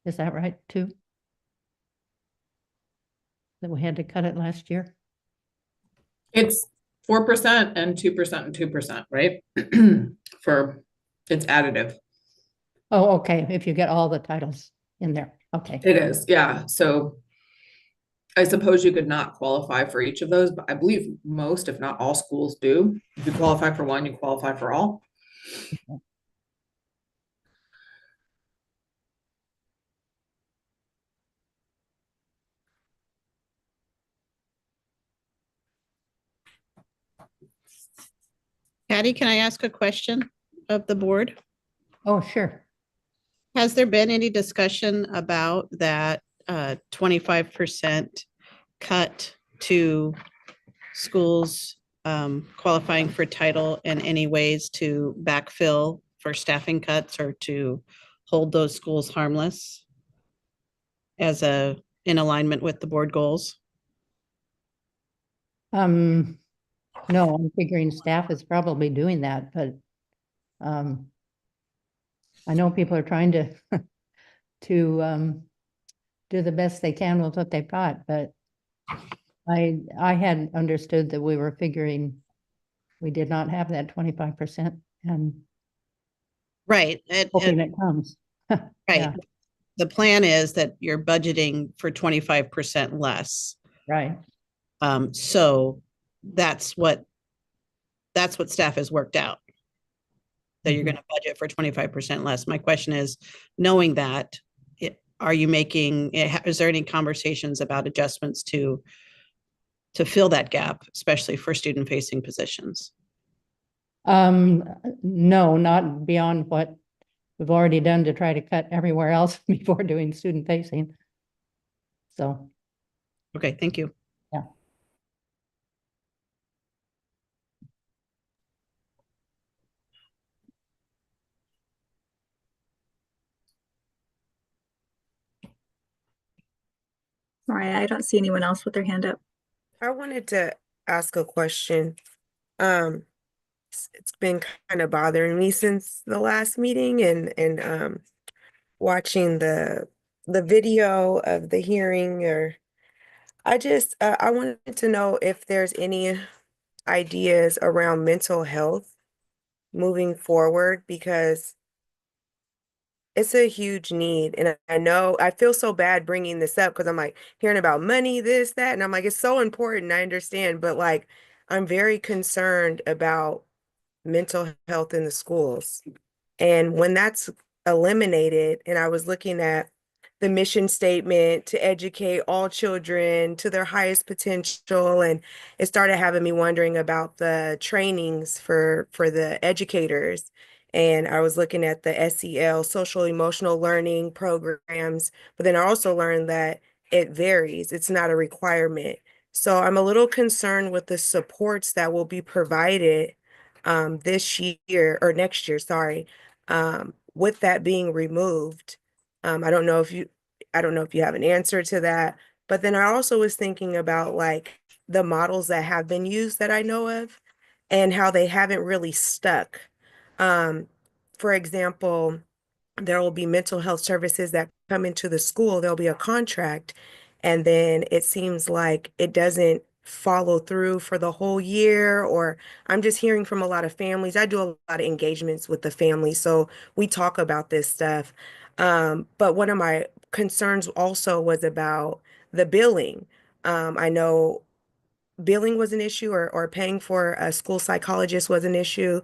Is that right too? That we had to cut it last year? It's 4% and 2% and 2%, right? For it's additive. Oh, okay, if you get all the titles in there, okay. It is, yeah. So I suppose you could not qualify for each of those, but I believe most, if not all schools do. If you qualify for one, you qualify for all. Patty, can I ask a question of the board? Oh, sure. Has there been any discussion about that 25% cut to schools qualifying for title in any ways to backfill for staffing cuts or to hold those schools harmless in alignment with the board goals? No, I'm figuring staff is probably doing that, but I know people are trying to to do the best they can with what they've got, but I had understood that we were figuring we did not have that 25% and Right. hoping it comes. Right. Yeah, The plan is that you're budgeting for 25% less. right. So that's what staff has worked out. That you're Mhm. going to budget for 25% less. My question is, knowing that, are you making, is there any conversations about adjustments to fill that gap, especially for student facing positions? No, not beyond what we've already done to try to cut everywhere else before doing student facing. So, Okay, thank you. yeah. Mariah, I don't see anyone else with their hand up. I wanted to ask a question. It's been kind of bothering me since the last meeting and watching the video of the hearing or I wanted to know if there's any ideas around mental health moving forward because it's a huge need. And I know I feel so bad bringing this up because I'm like hearing about money, this, that. And I'm like, it's so important. I understand. But like, I'm very concerned about mental health in the schools. And when that's eliminated, and I was looking at the mission statement to educate all children to their highest potential, and it started having me wondering about the trainings for the educators. And I was looking at the SEL, social emotional learning programs, but then I also learned that it varies. It's not a requirement. So I'm a little concerned with the supports that will be provided this year or next year, sorry, with that being removed. I don't know if you have an answer to that, But then I also was thinking about like the models that have been used that I know of and how they haven't really stuck. Um, for example, there will be mental health services that come into the school, there'll be a contract, and then it seems like it doesn't follow through for the whole year. Or I'm just hearing from a lot of families. I do a lot of engagements with the family, so we talk about this stuff. But one of my concerns also was about the billing. I know billing was an issue, or paying for a school psychologist was an issue.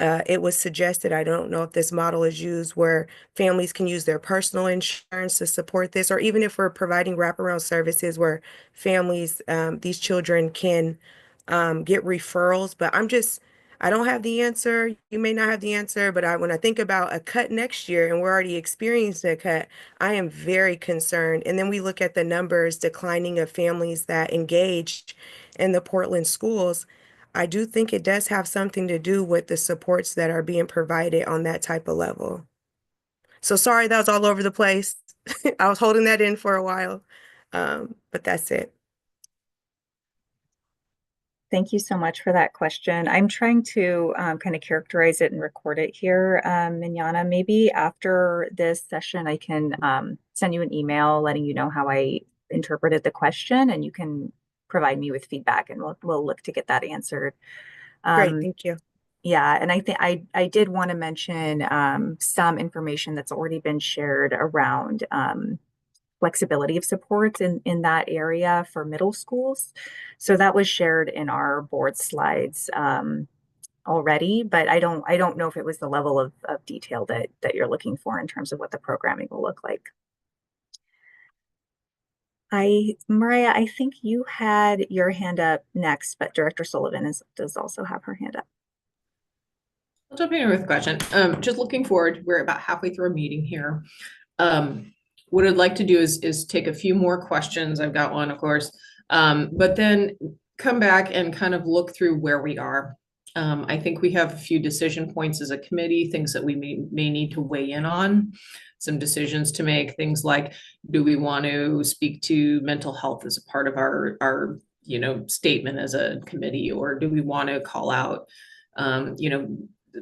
It was suggested, I don't know if this model is used, where families can use their personal insurance to support this, or even if we're providing wraparound services where families, these children can get referrals. But I don't have the answer. You may not have the answer, but when I think about a cut next year and we're already experiencing a cut, I am very concerned. And then we look at the numbers declining of families that engaged in the Portland schools. I do think it does have something to do with the supports that are being provided on that type of level. So sorry, that was all over the place. I was holding that in for a while, but that's it. Thank you so much for that question. I'm trying to kind of characterize it and record it here, Mignana. Maybe after this session, I can send you an email letting you know how I interpreted the question, and you can provide me with feedback, and we'll look to get that answered. Great, thank you. Yeah, and I think I did want to mention some information that's already been shared around flexibility of supports in that area for middle schools. So that was shared in our board slides already, but I don't know if it was the level of detail that you're looking for in terms of what the programming will look like. Mariah, I think you had your hand up next, but Director Sullivan does also have her hand up. I'll jump in with a question. Just looking forward, we're about halfway through a meeting here. What I'd like to do is take a few more questions. I've got one, of course, but then come back and kind of look through where we are. I think we have a few decision points as a committee, things that we may need to weigh in on, some decisions to make, things like, do we want to speak to mental health as a part of our statement as a committee, or do we want to call out,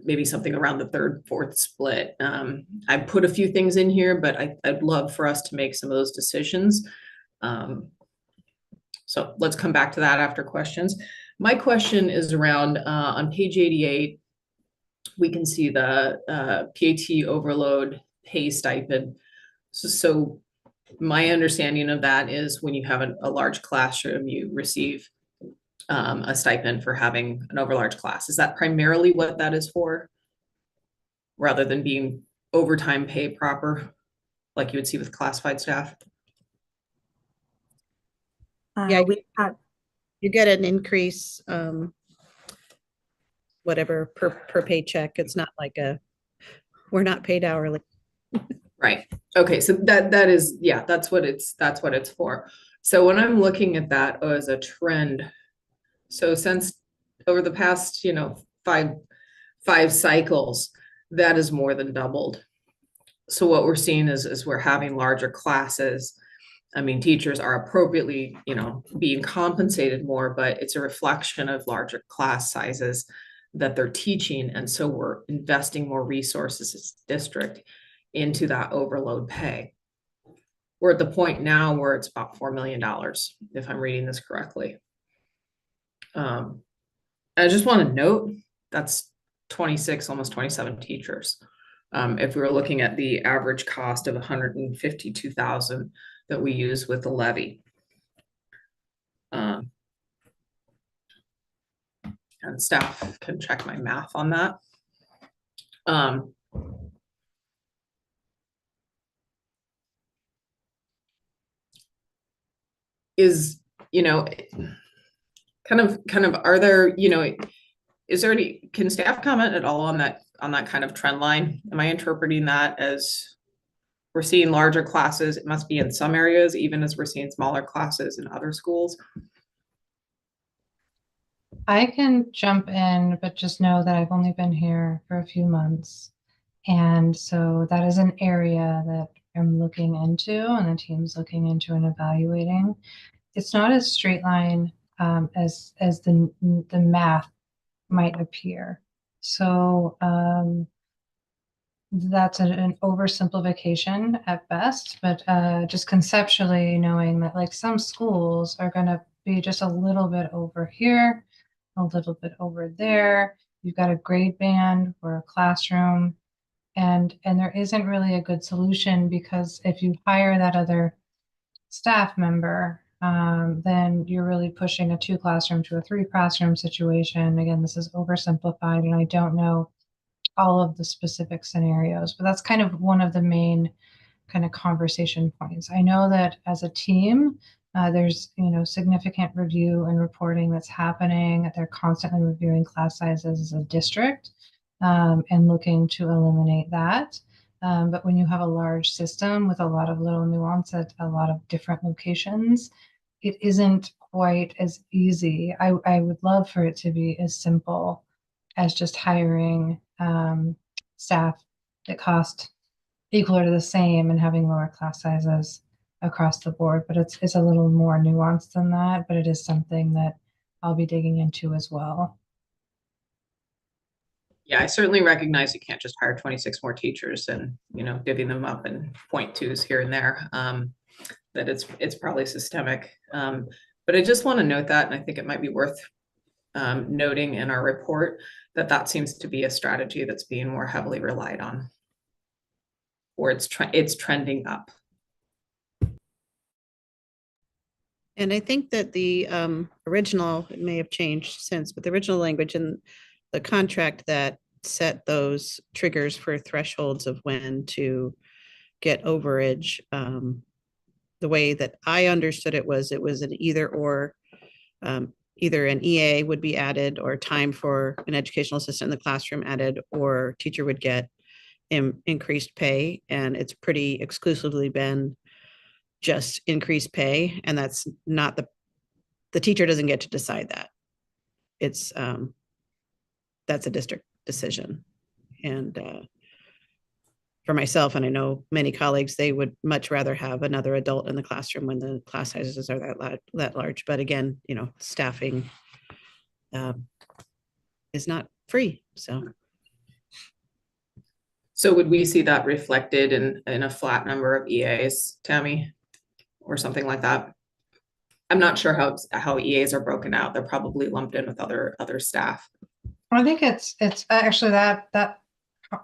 maybe something around the third, fourth split. I put a few things in here, but I'd love for us to make some of those decisions. So let's come back to that after questions. My question is around on page 88, we can see the PAT overload pay stipend. So my understanding of that is when you have a large classroom, you receive a stipend for having an overlarge class. Is that primarily what that is for? Rather than being overtime pay proper, like you would see with classified staff? Yeah, you get an increase, whatever, per paycheck. It's not like we're not paid hourly. Right. Okay. So that is, yeah, that's what it's for. So when I'm looking at that as a trend, so since over the past, five cycles, that is more than doubled. So what we're seeing is we're having larger classes. I mean, teachers are appropriately, being compensated more, but it's a reflection of larger class sizes that they're teaching. And so we're investing more resources as a district into that overload pay. We're at the point now where it's about $4 million, if I'm reading this correctly. I just want to note that's 26, almost 27 teachers. If we were looking at the average cost of 152,000 that we use with the levy. And staff can check my math on that. Is, kind of, are there, is there can staff comment at all on that kind of trend line? Am I interpreting that as we're seeing larger classes? It must be in some areas, even as we're seeing smaller classes in other schools. I can jump in, but just know that I've only been here for a few months. And so that is an area that am looking into and the team's looking into and evaluating. It's not as straight line as the math might appear. So that's an oversimplification at best, but just conceptually knowing that like some schools are going to be just a little bit over here, a little bit over there. You've got a grade band or a classroom, and there isn't really a good solution, because if you hire that other staff member, then you're really pushing a 2-classroom to a 3-classroom situation. Again, this is oversimplified, and I don't know all of the specific scenarios, but that's kind of one of the main kind of conversation points. I know that as a team, there's significant review and reporting that's happening. They're constantly reviewing class sizes as a district, and looking to eliminate that. But when you have a large system with a lot of little nuance at a lot of different locations, it isn't quite as easy. I would love for it to be as simple as just hiring staff that cost equal or the same and having lower class sizes across the board. But it's a little more nuanced than that, but it is something that I'll be digging into as well. Yeah, I certainly recognize you can't just hire 26 more teachers and, divvying them up in 0.2s here and there. That it's probably systemic. But I just want to note that, and I think it might be worth noting in our report that seems to be a strategy that's being more heavily relied on, or it's trending up. And I think that the original, it may have changed since, but the original language in the contract that set those triggers for thresholds of when to get overage, the way that I understood it was an either or, either an EA would be added, or time for an educational assistant in the classroom added, or teacher would get increased pay. And it's pretty exclusively been just increased pay. And that's not the teacher doesn't get to decide that. It's that's a district decision. And for myself, and I know many colleagues, they would much rather have another adult in the classroom when the class sizes are that large. But again, staffing is not free. So would we see that reflected in a flat number of EAs, Tammy, or something like that? I'm not sure how EAs are broken out. They're probably lumped in with other staff. I think it's actually that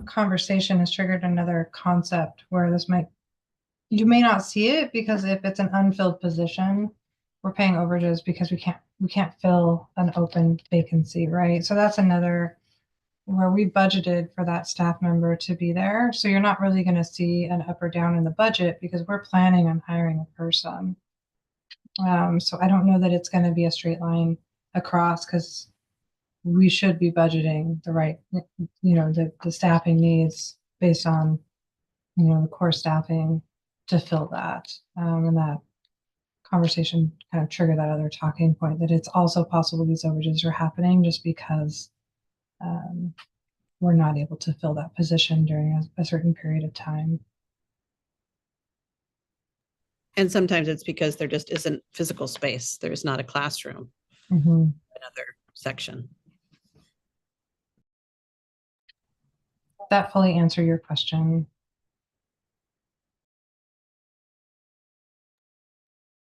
conversation has triggered another concept where you may not see it, because if it's an unfilled position, we're paying overages because we can't fill an open vacancy, right? So that's another where we budgeted for that staff member to be there. So you're not really going to see an up or down in the budget because we're planning on hiring a person. So I don't know that it's going to be a straight line across, because we should be budgeting the right, the staffing needs based on, the core staffing to fill that. And that conversation kind of triggered that other talking point, that it's also possible these overages are happening just because we're not able to fill that position during a certain period of time. And sometimes it's because there just isn't physical space. There's not a classroom, Mm-hmm. another section. That fully answer your question?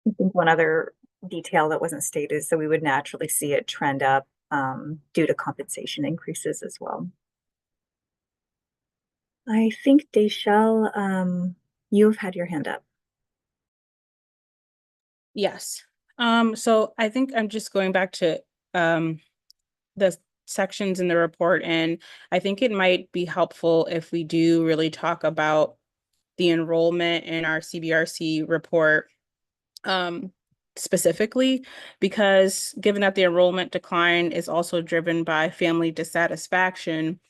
I think one other detail that wasn't stated is that we would naturally see it trend up due to compensation increases as well. I think Deshelle, you've had your hand up. Yes. So I think I'm just going back to the sections in the report, and I think it might be helpful if we do really talk about the enrollment in our CBRC report specifically, because given that the enrollment decline is also driven by family dissatisfaction,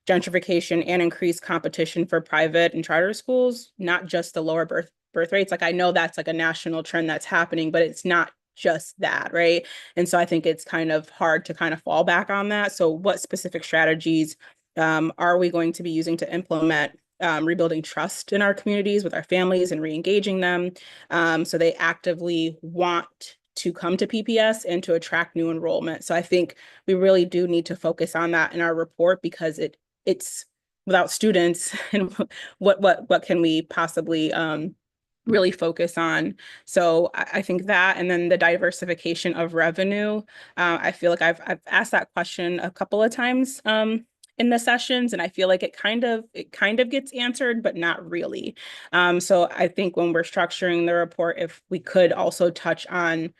gentrification, and increased competition for private and charter schools, not just the lower birth rates. Like, I know that's like a national trend that's happening, but it's not just that, right? And so I think it's kind of hard to kind of fall back on that. So what specific strategies are we going to be using to implement rebuilding trust in our communities with our families and re-engaging them. So they actively want to come to PPS and to attract new enrollment. So I think we really do need to focus on that in our report, because it's without students and what can we possibly really focus on. So I think that, and then the diversification of revenue. I feel like I've asked that question a couple of times in the sessions, and I feel like it kind of gets answered, but not really. So I think when we're structuring the report, if we could also touch on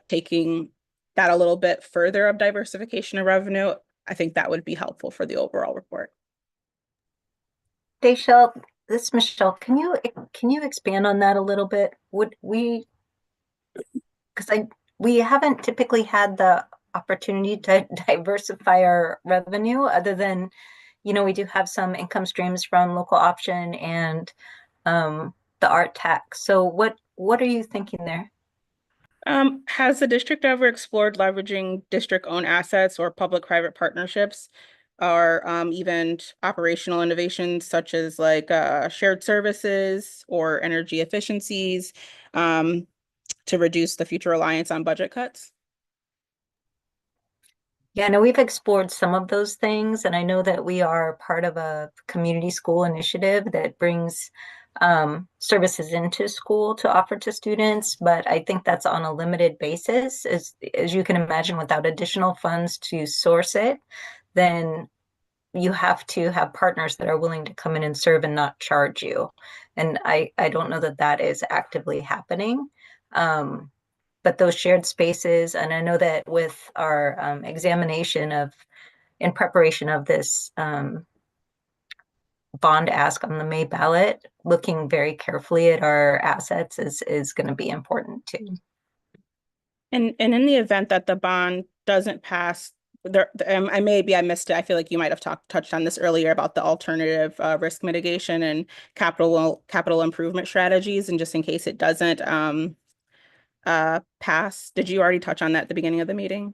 taking that a little bit further of diversification of revenue, I think that would be helpful for the overall report. Deshelle, this is Michelle. Can you expand on that a little bit? Would we, because we haven't typically had the opportunity to diversify our revenue, other than, we do have some income streams from local option and the art tax. So what are you thinking there? Has the district ever explored leveraging district-owned assets or public-private partnerships, or even operational innovations such as like shared services or energy efficiencies to reduce the future reliance on budget cuts? Yeah, no, we've explored some of those things, and I know that we are part of a community school initiative that brings services into school to offer to students, but I think that's on a limited basis. As you can imagine, without additional funds to source it, then you have to have partners that are willing to come in and serve and not charge you. And I don't know that that is actively happening. But those shared spaces, and I know that with our examination in preparation of this bond ask on the May ballot, looking very carefully at our assets is going to be important too. And in the event that the bond doesn't pass, I missed it. I feel like you might have touched on this earlier about the alternative risk mitigation and capital improvement strategies. And just in case it doesn't pass, did you already touch on that at the beginning of the meeting?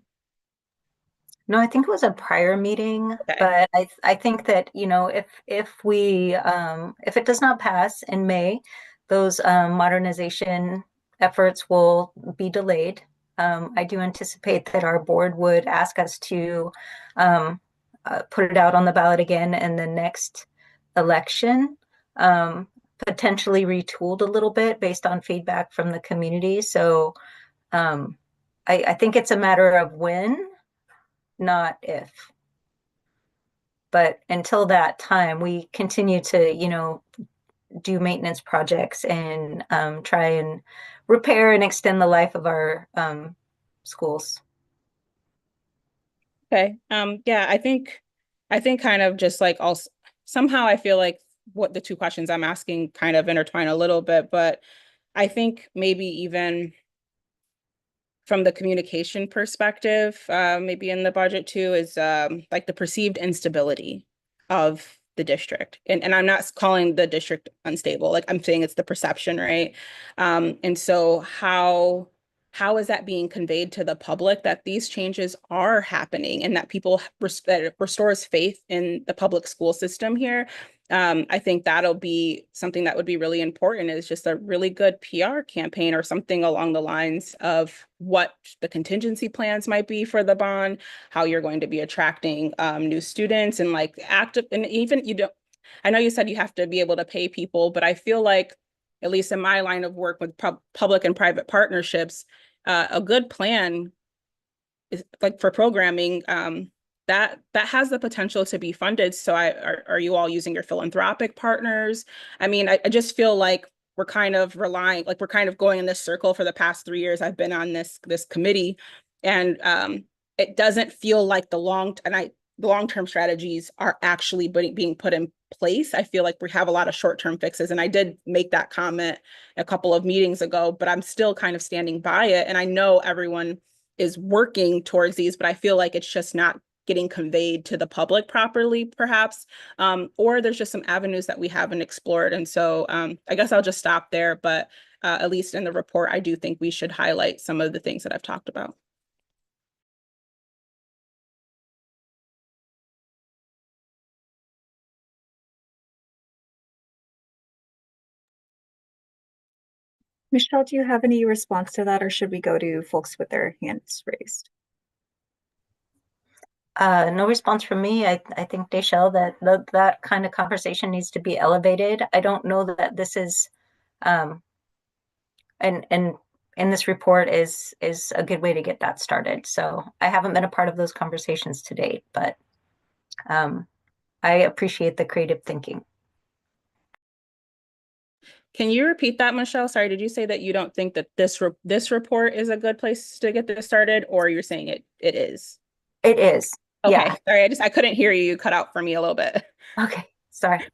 No, I think it was a prior meeting, Okay. but I think that, if we if it does not pass in May, those modernization efforts will be delayed. I do anticipate that our board would ask us to put it out on the ballot again in the next election, potentially retooled a little bit based on feedback from the community. So I think it's a matter of when, not if. But until that time, we continue to, do maintenance projects and try and repair and extend the life of our schools. Okay. Yeah, I think kind of just like also somehow I feel like what the two questions I'm asking kind of intertwine a little bit, but I think maybe even from the communication perspective, maybe in the budget too, is like the perceived instability of the district. And I'm not calling the district unstable, like I'm saying it's the perception, right? And so how is that being conveyed to the public that these changes are happening and that that it restores faith in the public school system here? I think that'll be something that would be really important, is just a really good PR campaign or something along the lines of what the contingency plans might be for the bond, how you're going to be attracting new students, and like active, and even I know you said you have to be able to pay people, but I feel like, at least in my line of work with public and private partnerships, a good plan is like for programming that has the potential to be funded. So are you all using your philanthropic partners? I mean, I just feel like we're kind of going in this circle for the past 3 years. I've been on this committee, and it doesn't feel like the long-term strategies are actually being put in place. I feel like we have a lot of short-term fixes, and I did make that comment a couple of meetings ago, but I'm still kind of standing by it. And I know everyone is working towards these, but I feel like it's just not getting conveyed to the public properly, perhaps, or there's just some avenues that we haven't explored. And so I guess I'll just stop there, but at least in the report, I do think we should highlight some of the things that I've talked about. Michelle, do you have any response to that, or should we go to folks with their hands raised? No response from me. I think, Deshelle, that kind of conversation needs to be elevated. I don't know that this is, and this report is a good way to get that started. So I haven't been a part of those conversations to date, but I appreciate the creative thinking. Can you repeat that, Michelle? Sorry, did you say that you don't think that this report is a good place to get this started, or you're saying it is? It is. Okay, Yeah. sorry, I couldn't hear you. You cut out for me a little bit. Okay, sorry.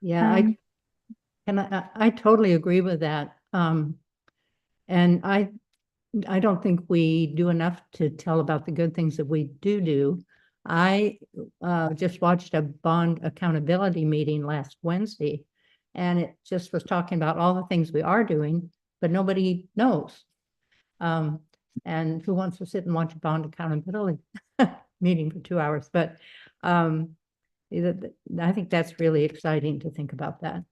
Yeah, I totally agree with that. And I don't think we do enough to tell about the good things that we do. I just watched a bond accountability meeting last Wednesday, and it just was talking about all the things we are doing, but nobody knows. And who wants to sit and watch a bond accountability meeting for 2 hours? But I think that's really exciting to think about that.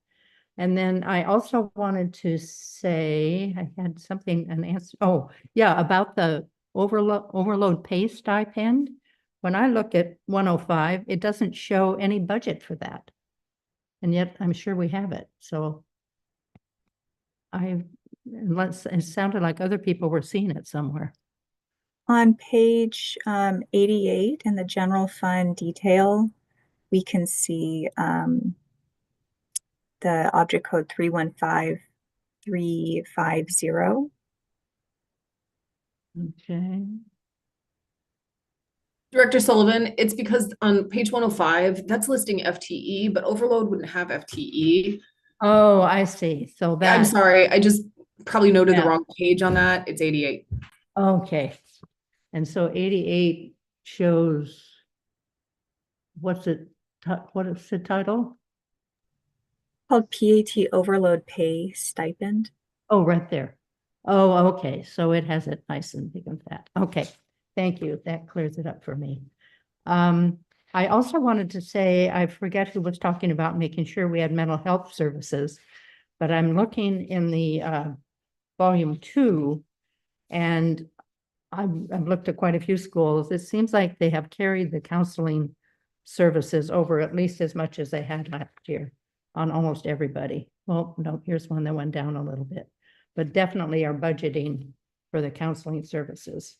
And then I also wanted to say, I had something, an answer. Oh, yeah, about the overload pay stipend. When I look at 105, it doesn't show any budget for that. And yet I'm sure we have it. So unless it sounded like other people were seeing it somewhere. On page 88 in the general fund detail, we can see the object code 315350. Okay. Director Sullivan, it's because on page 105, that's listing FTE, but overload wouldn't have FTE. Oh, I see. So that. I'm sorry, I just probably noted the Yeah. wrong page on that. It's 88. Okay. And so 88 shows, what is the title? Called PAT overload pay stipend. Oh, right there. Oh, okay. So it has it nice and big and fat. Okay. Thank you. That clears it up for me. I also wanted to say, I forget who was talking about making sure we had mental health services, but I'm looking in the volume 2, and I've looked at quite a few schools. It seems like they have carried the counseling services over at least as much as they had last year on almost everybody. Well, no, here's one that went down a little bit, but definitely are budgeting for the counseling services,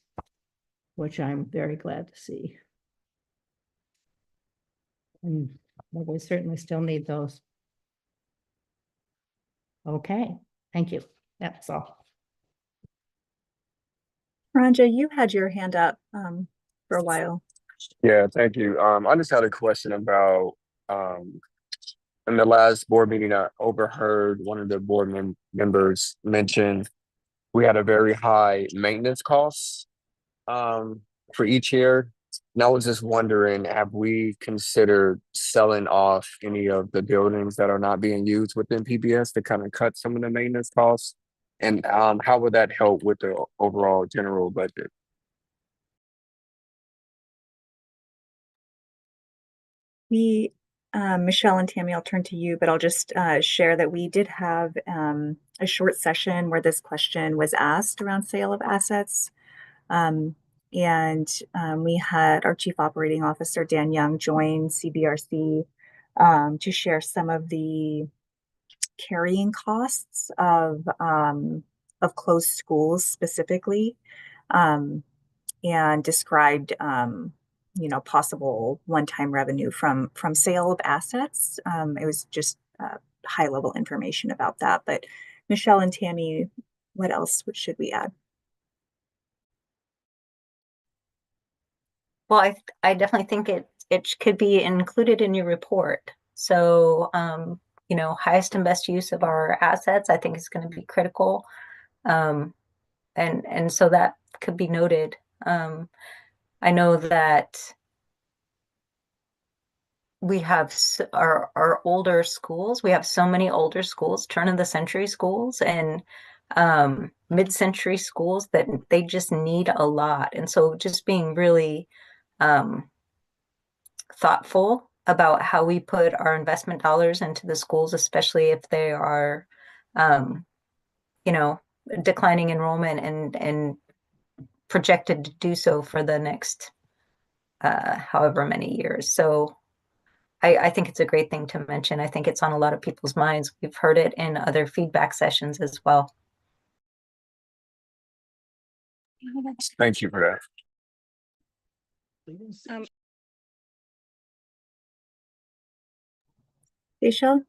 which I'm very glad to see. And we certainly still need those. Okay, thank you. That's all. Ranja, you had your hand up for a while. Yeah, thank you. I just had a question about in the last board meeting, I overheard one of the board members mention we had a very high maintenance costs for each year. And I was just wondering, have we considered selling off any of the buildings that are not being used within PBS to kind of cut some of the maintenance costs? And how would that help with the overall general budget? We, Michelle and Tammy, I'll turn to you, but I'll just share that we did have a short session where this question was asked around sale of assets. We had our Chief Operating Officer, Dan Young, join CBRC to share some of the carrying costs of closed schools specifically, and described possible one-time revenue from sale of assets. It was just high-level information about that. But Michelle and Tammy, what else should we add? Well, I definitely think it could be included in your report. So, highest and best use of our assets, I think, is going to be critical. And so that could be noted. I know that we have our older schools. We have so many older schools, turn of the century schools and mid-century schools, that they just need a lot. And so just being really thoughtful about how we put our investment dollars into the schools, especially if they are, you know, declining enrollment and projected to do so for the next however many years. So I think it's a great thing to mention. I think it's on a lot of people's minds. We've heard it in other feedback sessions as well. Thank you for Um, Deshaun?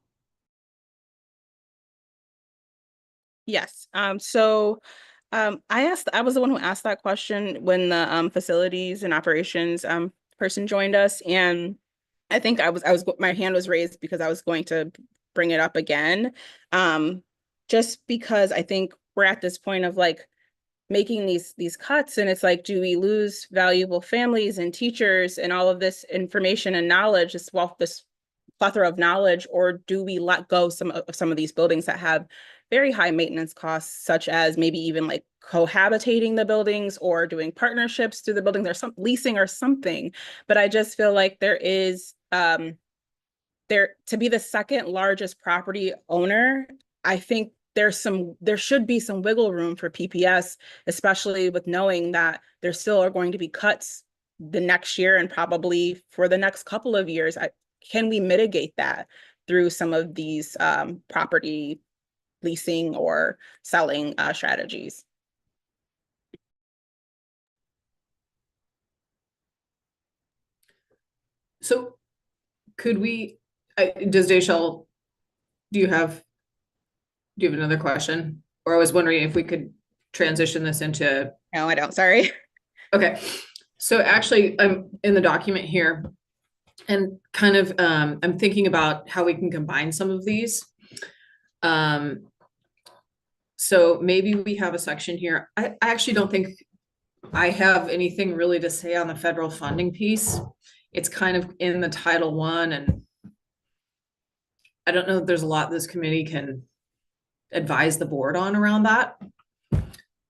Yes. I was the one who asked that question when the facilities and operations person joined us, and I think my hand was raised because I was going to bring it up again. Just because I think we're at this point of like making these cuts, and it's like, do we lose valuable families and teachers and all of this information and knowledge, this plethora of knowledge, or do we let go of some of these buildings that have very high maintenance costs, such as maybe even like cohabitating the buildings or doing partnerships through the buildings or some leasing or something. But I just feel like there is there to be the second largest property owner, I think there should be some wiggle room for PPS, especially with knowing that there still are going to be cuts the next year and probably for the next couple of years. Can we mitigate that through some of these property leasing or selling strategies? So could we, does Dayshell, do you have another question? Or I was wondering if we could transition this into. No, I don't, sorry. Okay, so actually I'm in the document here and kind of, I'm thinking about how we can combine some of these. So maybe we have a section here. I actually don't think I have anything really to say on the federal funding piece. It's kind of in the Title I, and I don't know if there's a lot this committee can advise the board on around that.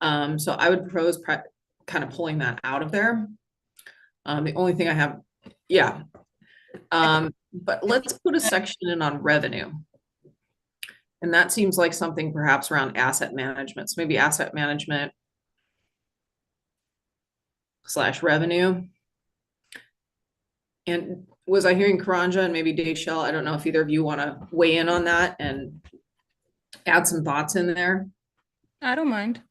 So I would propose kind of pulling that out of there. The only thing I have, yeah. But let's put a section in on revenue. And that seems like something perhaps around asset management. So maybe asset management / revenue. And was I hearing Karanja and maybe Dayshell? I don't know if either of you want to weigh in on that and add some thoughts in there. I don't mind.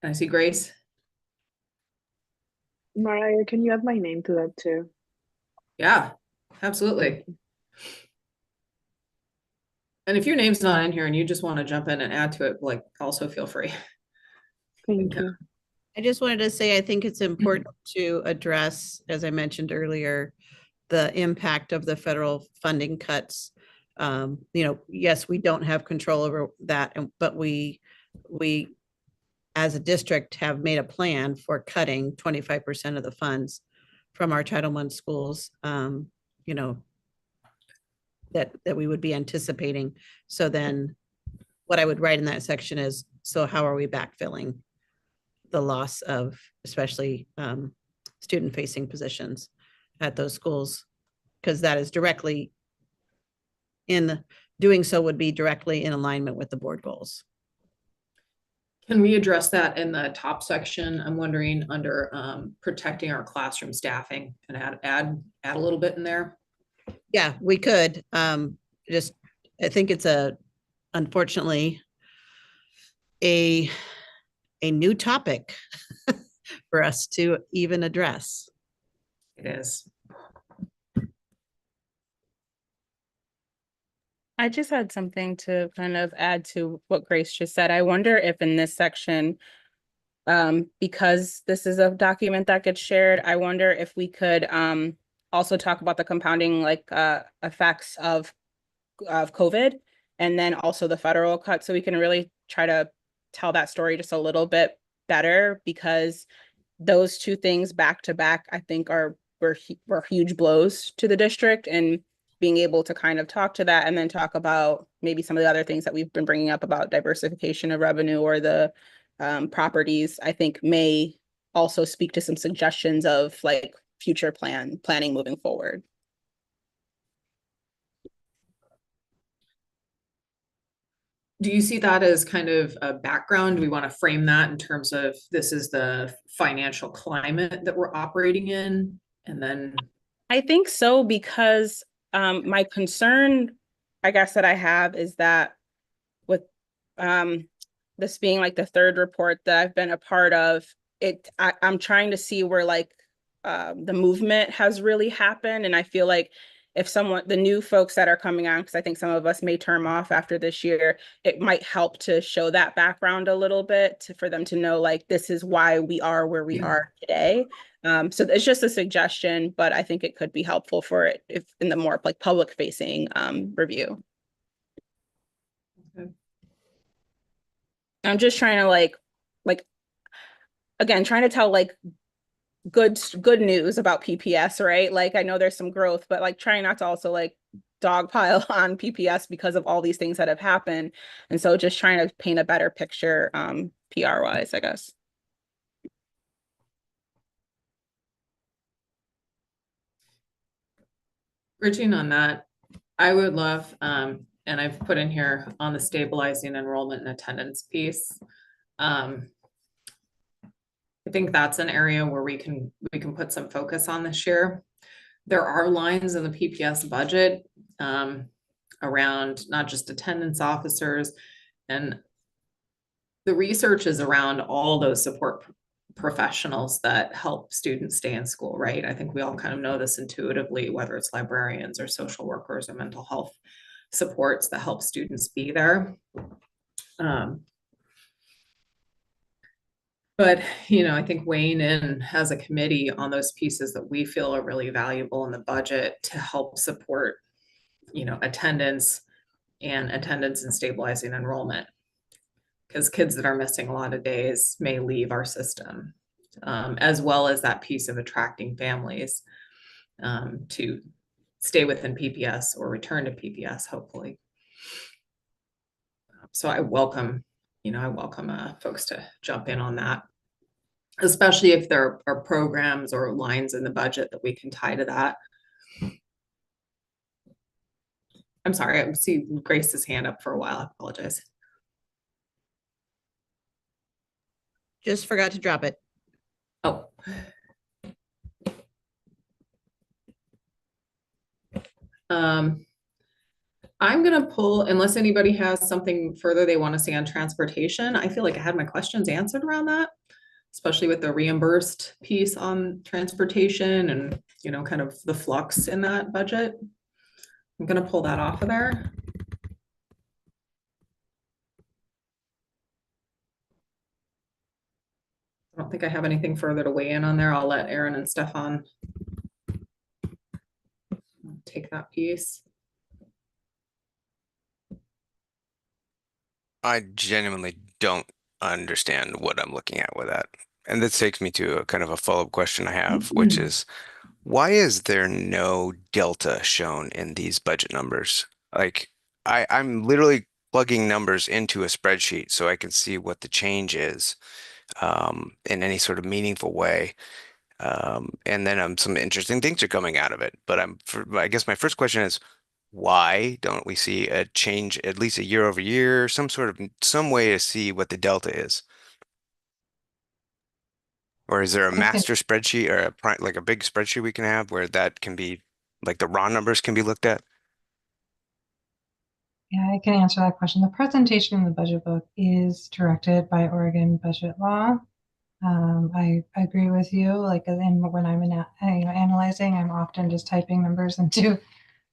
I see Grace. Mariah, can you add my name to that too? Yeah, absolutely. And if your name's not in here and you just want to jump in and add to it, like, also feel free. Thank you. I just wanted to say, I think it's important to address, as I mentioned earlier, the impact of the federal funding cuts. Yes, we don't have control over that, but we as a district have made a plan for cutting 25% of the funds from our Title I schools, that we would be anticipating. So then what I would write in that section is, so how are we backfilling the loss of especially student-facing positions at those schools? Because that is directly doing so would be directly in alignment with the board goals. Can we address that in the top section? I'm wondering under protecting our classroom staffing and add a little bit in there. Yeah, we could. I think it's unfortunately a new topic for us to even address. It is. I just had something to kind of add to what Grace just said. I wonder if in this section, because this is a document that gets shared, I wonder if we could also talk about the compounding effects of COVID, and then also the federal cut, so we can really try to tell that story just a little bit better, because those two things back to back, I think were huge blows to the district, and being able to kind of talk to that and then talk about maybe some of the other things that we've been bringing up about diversification of revenue or the properties, I think may also speak to some suggestions of like future planning moving forward. Do you see that as kind of a background? Do we want to frame that in terms of this is the financial climate that we're operating in? And then I think so, because my concern, I guess, that I have is that with this being like the third report that I've been a part of, I'm trying to see where like the movement has really happened. And I feel like if the new folks that are coming on, because I think some of us may term off after this year, it might help to show that background a little bit for them to know like this is why we are where we are today. So it's just a suggestion, but I think it could be helpful for it if in the more like public facing review. Okay. I'm just trying to like again, trying to tell like good news about PPS, right? Like I know there's some growth, but like trying not to also like dogpile on PPS because of all these things that have happened. And so just trying to paint a better picture PR wise, I guess. bridging on that, I would love, and I've put in here on the stabilizing enrollment and attendance piece. I think that's an area where we can put some focus on this year. There are lines in the PPS budget around not just attendance officers, and the research is around all those support professionals that help students stay in school, right? I think we all kind of know this intuitively, whether it's librarians or social workers or mental health supports that help students be there. But, I think weighing in as a committee on those pieces that we feel are really valuable in the budget to help support, attendance and stabilizing enrollment. Because kids that are missing a lot of days may leave our system, as well as that piece of attracting families to stay within PPS or return to PPS, hopefully. So I welcome folks to jump in on that, especially if there are programs or lines in the budget that we can tie to that. I'm sorry, I see Grace's hand up for a while. I apologize. Just forgot to drop it. Oh. I'm going to pull, unless anybody has something further they want to say on transportation. I feel like I had my questions answered around that, especially with the reimbursed piece on transportation and, kind of the flux in that budget. I'm going to pull that off of there. I don't think I have anything further to weigh in on there. I'll let Aaron and Stefan take that piece. I genuinely don't understand what I'm looking at with that. And this takes me to a kind of a follow-up question I have, which is, why is there no delta shown in these budget numbers? Like, I'm literally plugging numbers into a spreadsheet so I can see what the change is in any sort of meaningful way. And then some interesting things are coming out of it. But I guess my first question is, why don't we see a change at least a year over year, some way to see what the delta is? Or is there a master spreadsheet or like a big spreadsheet we can have where that can be like the raw numbers can be looked at? Yeah, I can answer that question. The presentation in the budget book is directed by Oregon budget law. I agree with you. Like, and when I'm analyzing, I'm often just typing numbers into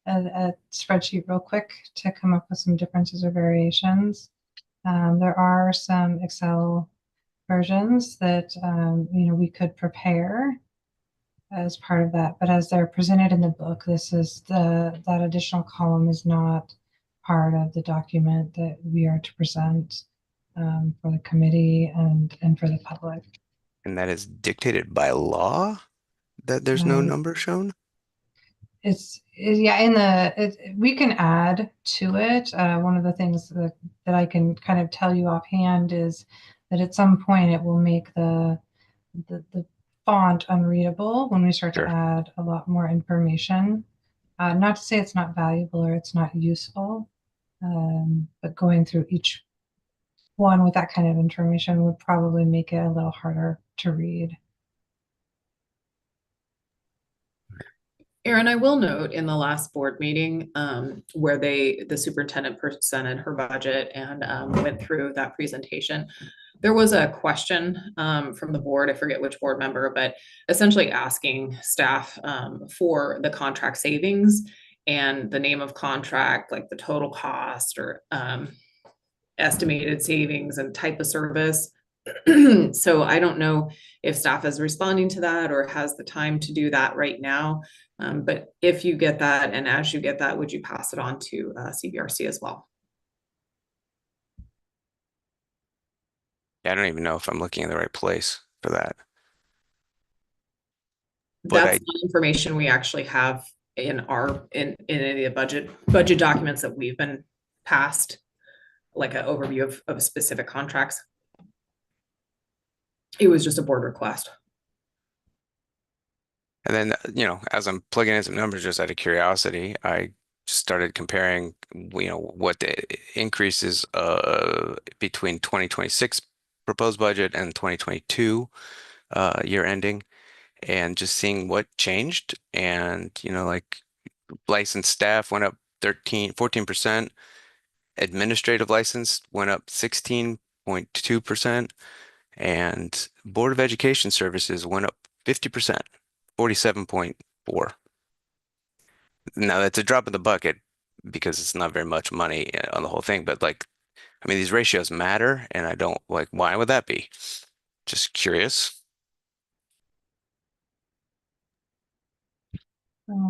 a spreadsheet real quick to come up with some differences or variations. There are some Excel versions that we could prepare as part of that, but as they're presented in the book, that additional column is not part of the document that we are to present for the committee and for the public. And that is dictated by law that there's no number shown? We can add to it. One of the things that I can kind of tell you offhand is that at some point it will make the font unreadable when we start Sure. to add a lot more information. Not to say it's not valuable or it's not useful, but going through each one with that kind of information would probably make it a little harder to read. Erin, I will note in the last board meeting where the superintendent presented her budget and went through that presentation, there was a question from the board, I forget which board member, but essentially asking staff for the contract savings and the name of contract, like the total cost or estimated savings and type of service. So I don't know if staff is responding to that or has the time to do that right now. But if you get that, and as you get that, would you pass it on to CBRC as well? Yeah, I don't even know if I'm looking in the right place for that. But That's the information we actually have in any of the budget documents that we've been passed, like an overview of specific contracts. It was just a board request. And then, as I'm plugging in some numbers just out of curiosity, I just started comparing, what the increases between 2026 proposed budget and 2022 year ending, and just seeing what changed. And, like licensed staff went up 14%, administrative license went up 16.2%, and Board of Education services went up 50%. 47.4. Now that's a drop in the bucket because it's not very much money on the whole thing, but these ratios matter, and I don't why would that be? Just curious.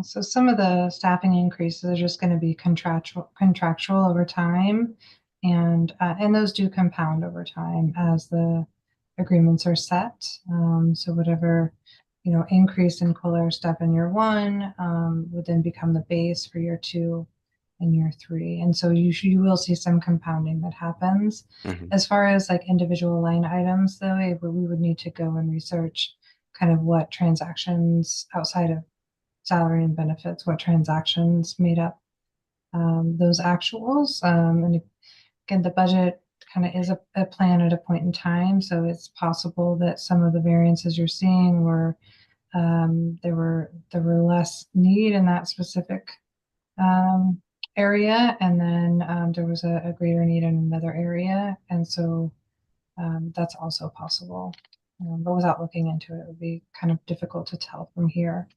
So some of the staffing increases are just going to be contractual over time, and those do compound over time as the agreements are set. So whatever increase in COLA step in year one would then become the base for year two and year three, and so you will see some compounding that happens. As far as individual line items, though, we would need to go and research kind of what transactions outside of salary and benefits, what transactions made up those actuals. And again, the budget kind of is a plan at a point in time. So it's possible that some of the variances you're seeing were there were less need in that specific area, and then there was a greater need in another area, and so that's also possible. But without looking into it, it would be kind of difficult to tell from here.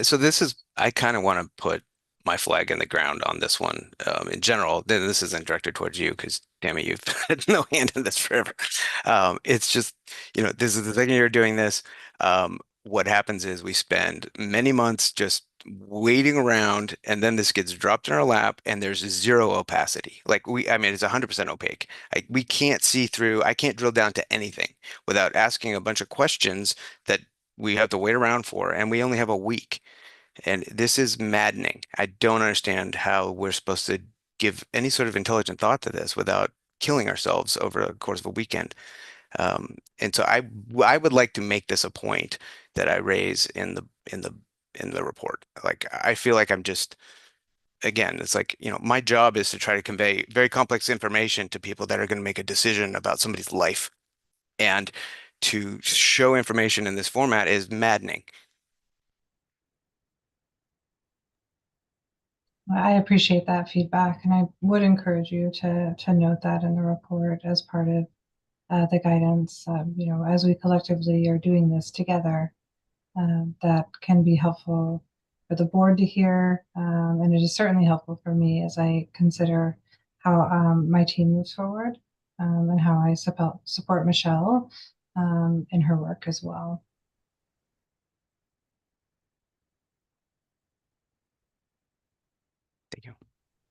So I kind of want to put my flag in the ground on this one. In general, this isn't directed towards you because, damn it, you've had no hand in this forever. It's just, this is the second year doing this. What happens is we spend many months just waiting around, and then this gets dropped in our lap, and there's zero opacity. It's 100% opaque. We can't see through. I can't drill down to anything without asking a bunch of questions that we have to wait around for, and we only have a week. And this is maddening. I don't understand how we're supposed to give any sort of intelligent thought to this without killing ourselves over the course of a weekend. And so I would like to make this a point that I raise in the report. I feel like I'm just, again, it's my job is to try to convey very complex information to people that are going to make a decision about somebody's life. And to show information in this format is maddening. I appreciate that feedback, and I would encourage you to note that in the report as part of the guidance. As we collectively are doing this together, that can be helpful for the board to hear, and it is certainly helpful for me as I consider how my team moves forward, and how I support Michelle in her work as well. Thank you.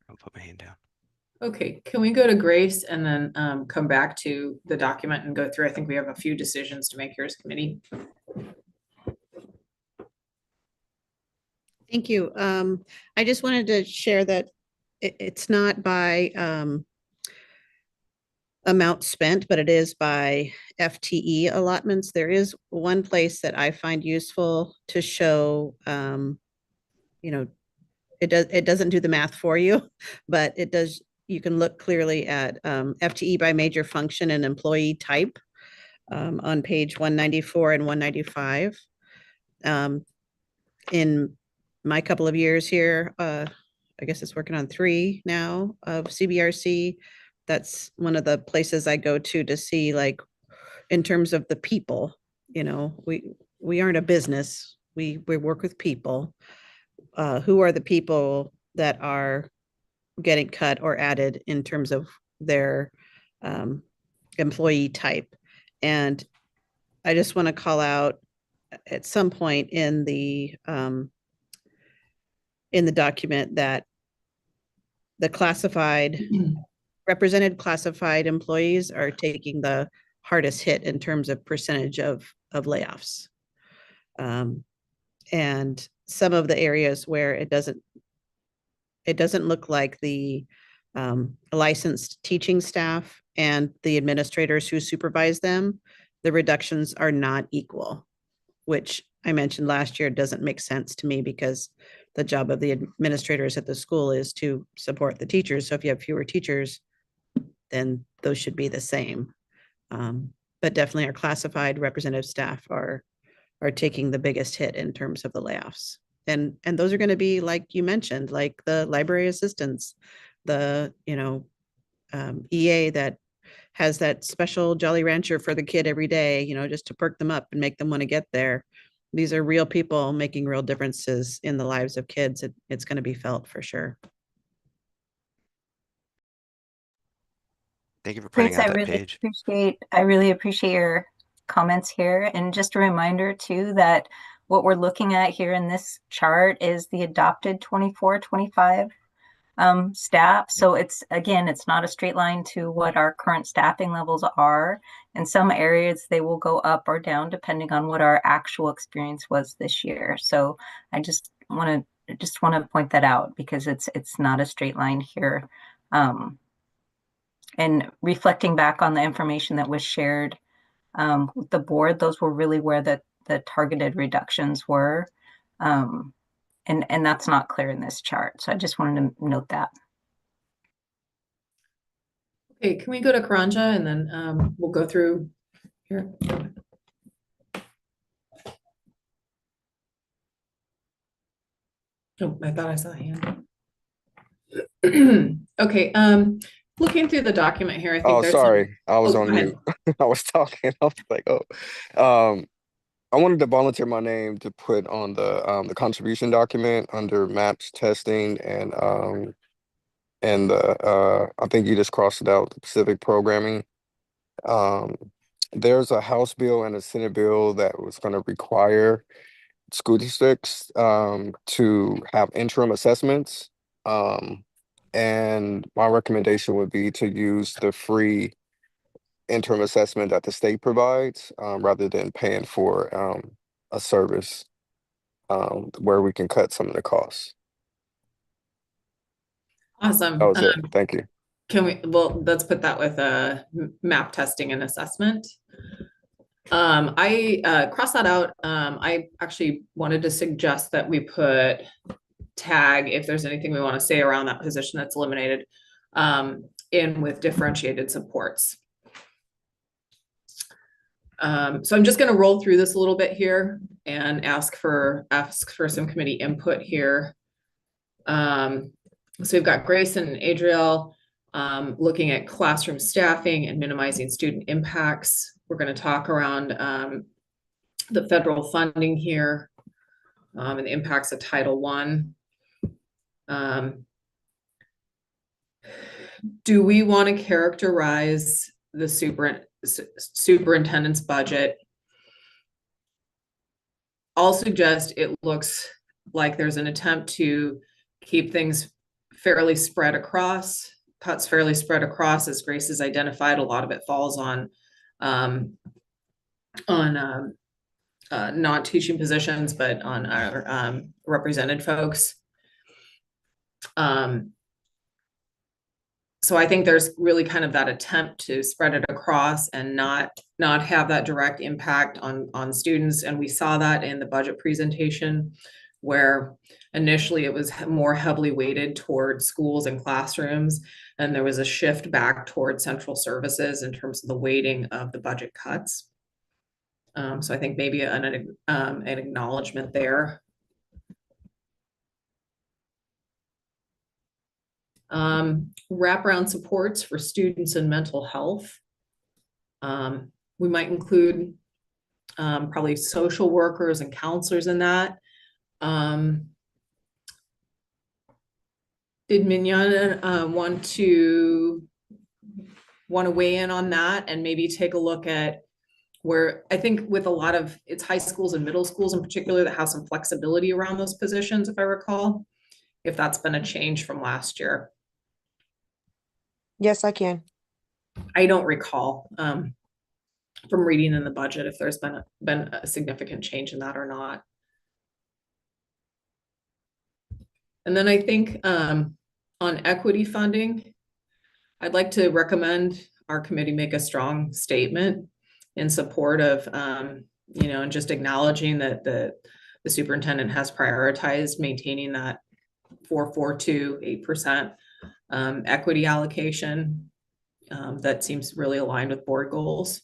I'll put my hand down. Okay, can we go to Grace and then come back to the document and go through? I think we have a few decisions to make here as committee. Thank you. I just wanted to share that it's not by amount spent, but it is by FTE allotments. There is one place that I find useful to show, you know, it doesn't do the math for you, but it does. You can look clearly at FTE by major function and employee type on page 194 and 195. In my couple of years here, I guess it's working on 3 now of CBRC. That's one of the places I go to see, like, in terms of the people, you know, we aren't a business. We work with people. Who are the people that are getting cut or added in terms of their employee type? And I just want to call out at some point in the document that the classified represented classified employees are taking the hardest hit in terms of percentage of layoffs. And some of the areas where it doesn't look like the licensed teaching staff and the administrators who supervise them, the reductions are not equal, which I mentioned last year doesn't make sense to me, because the job of the administrators at the school is to support the teachers. So if you have fewer teachers, then those should be the same. But definitely our classified representative staff are taking the biggest hit in terms of the layoffs. And those are going to be, like you mentioned, like the library assistants, the, EA that has that special Jolly Rancher for the kid every day, just to perk them up and make them want to get there. These are real people making real differences in the lives of kids. It's going to be felt for sure. Thank you for pointing out that page. I really appreciate your comments here. And just a reminder too, that what we're looking at here in this chart is the adopted 24-25 staff. So it's not a straight line to what our current staffing levels are. In some areas, they will go up or down depending on what our actual experience was this year. So I just want to point that out, because it's not a straight line here. And reflecting back on the information that was shared with the board, those were really where the targeted reductions were. And that's not clear in this chart. So I just wanted to note that. Okay, can we go to Karanja, and then we'll go through here. Oh, I thought I saw a hand. Okay, looking through the document here, I think there's sorry, I was go on ahead. mute. I was talking. I was like, I wanted to volunteer my name to put on the contribution document under maps testing and I think you just crossed it out, the Pacific programming. There's a House bill and a Senate bill that was going to require school districts to have interim assessments. And my recommendation would be to use the free interim assessment that the state provides rather than paying for a service where we can cut some of the costs. Awesome. That was it. Thank you. Let's put that with map testing and assessment. I crossed that out. I actually wanted to suggest that we put tag, if there's anything we want to say around that position that's eliminated, in with differentiated supports. So I'm just going to roll through this a little bit here and ask for some committee input here. So we've got Grace and Adriel looking at classroom staffing and minimizing student impacts. We're going to talk around the federal funding here and the impacts of Title I. Do we want to characterize the superintendent's budget? I'll suggest it looks like there's an attempt to keep things fairly spread across, cuts fairly spread across, as Grace has identified. A lot of it falls on non-teaching positions, but on our represented folks. So so I think there's really kind of that attempt to spread it across and not have that direct impact on students. And we saw that in the budget presentation, where initially it was more heavily weighted towards schools and classrooms, and there was a shift back towards central services in terms of the weighting of the budget cuts. So I think maybe an acknowledgement there. Wraparound supports for students in mental health. We might include probably social workers and counselors in that. Did Mignona want to weigh in on that and maybe take a look at where I think with a lot of it's high schools and middle schools in particular that have some flexibility around those positions, if I recall, if that's been a change from last year. Yes, I can. I don't recall from reading in the budget if there's been a significant change in that or not. And then I think on equity funding, I'd like to recommend our committee make a strong statement in support of, you know, and just acknowledging that the superintendent has prioritized maintaining that 4.42% 8% equity allocation that seems really aligned with board goals.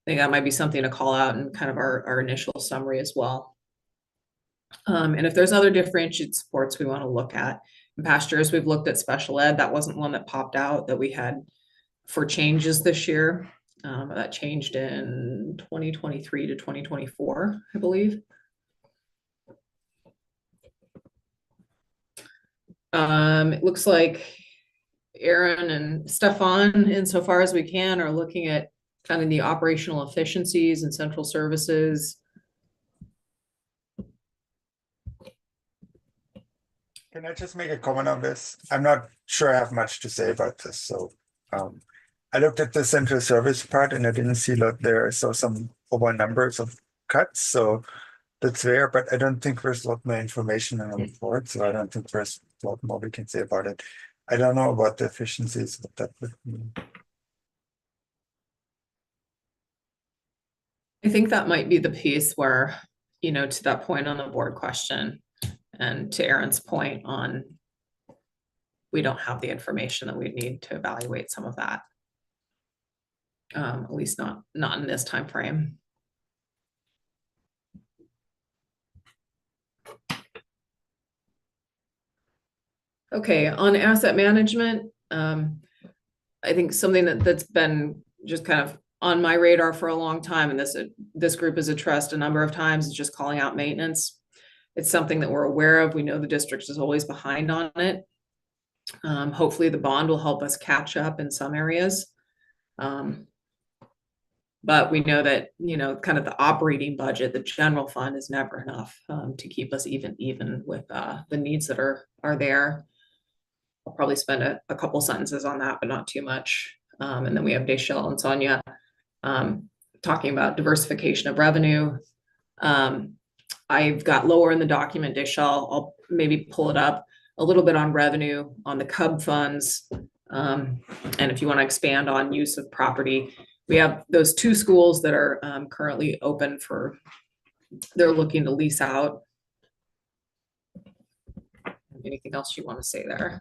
I think that might be something to call out in kind of our initial summary as well. And if there's other differentiated supports we want to look at. In past years, we've looked at special ed. That wasn't one that popped out that we had for changes this year. That changed in 2023 to 2024, I believe. It looks like Aaron and Stefan, insofar as we can, are looking at kind of the operational efficiencies and central services. Can I just make a comment on this? I'm not sure I have much to say about this. So I looked at the central service part and I didn't see a lot there. I saw some over numbers of cuts. So that's there, but I don't think there's a lot more information in the report. So I don't think there's a lot more we can say about it. I don't know about the efficiencies of that would mean. I think that might be the piece where, you know, to that point on the board question and to Aaron's point on, we don't have the information that we need to evaluate some of that. At least not in this time frame. Okay, on asset management, I think something that's been just kind of on my radar for a long time, and this group has addressed a number of times, is just calling out maintenance. It's something that we're aware of. We know the district is always behind on it. Hopefully the bond will help us catch up in some areas. But we know that, you know, kind of the operating budget, the general fund is never enough to keep us even with the needs that are there. I'll probably spend a couple sentences on that, but not too much. And then we have Deschelle and Sonia talking about diversification of revenue. I've got lower in the document, Deschelle, I'll maybe pull it up a little bit on revenue on the CUB funds. And if you want to expand on use of property, we have those 2 schools that are currently open for, they're looking to lease out. Anything else you want to say there?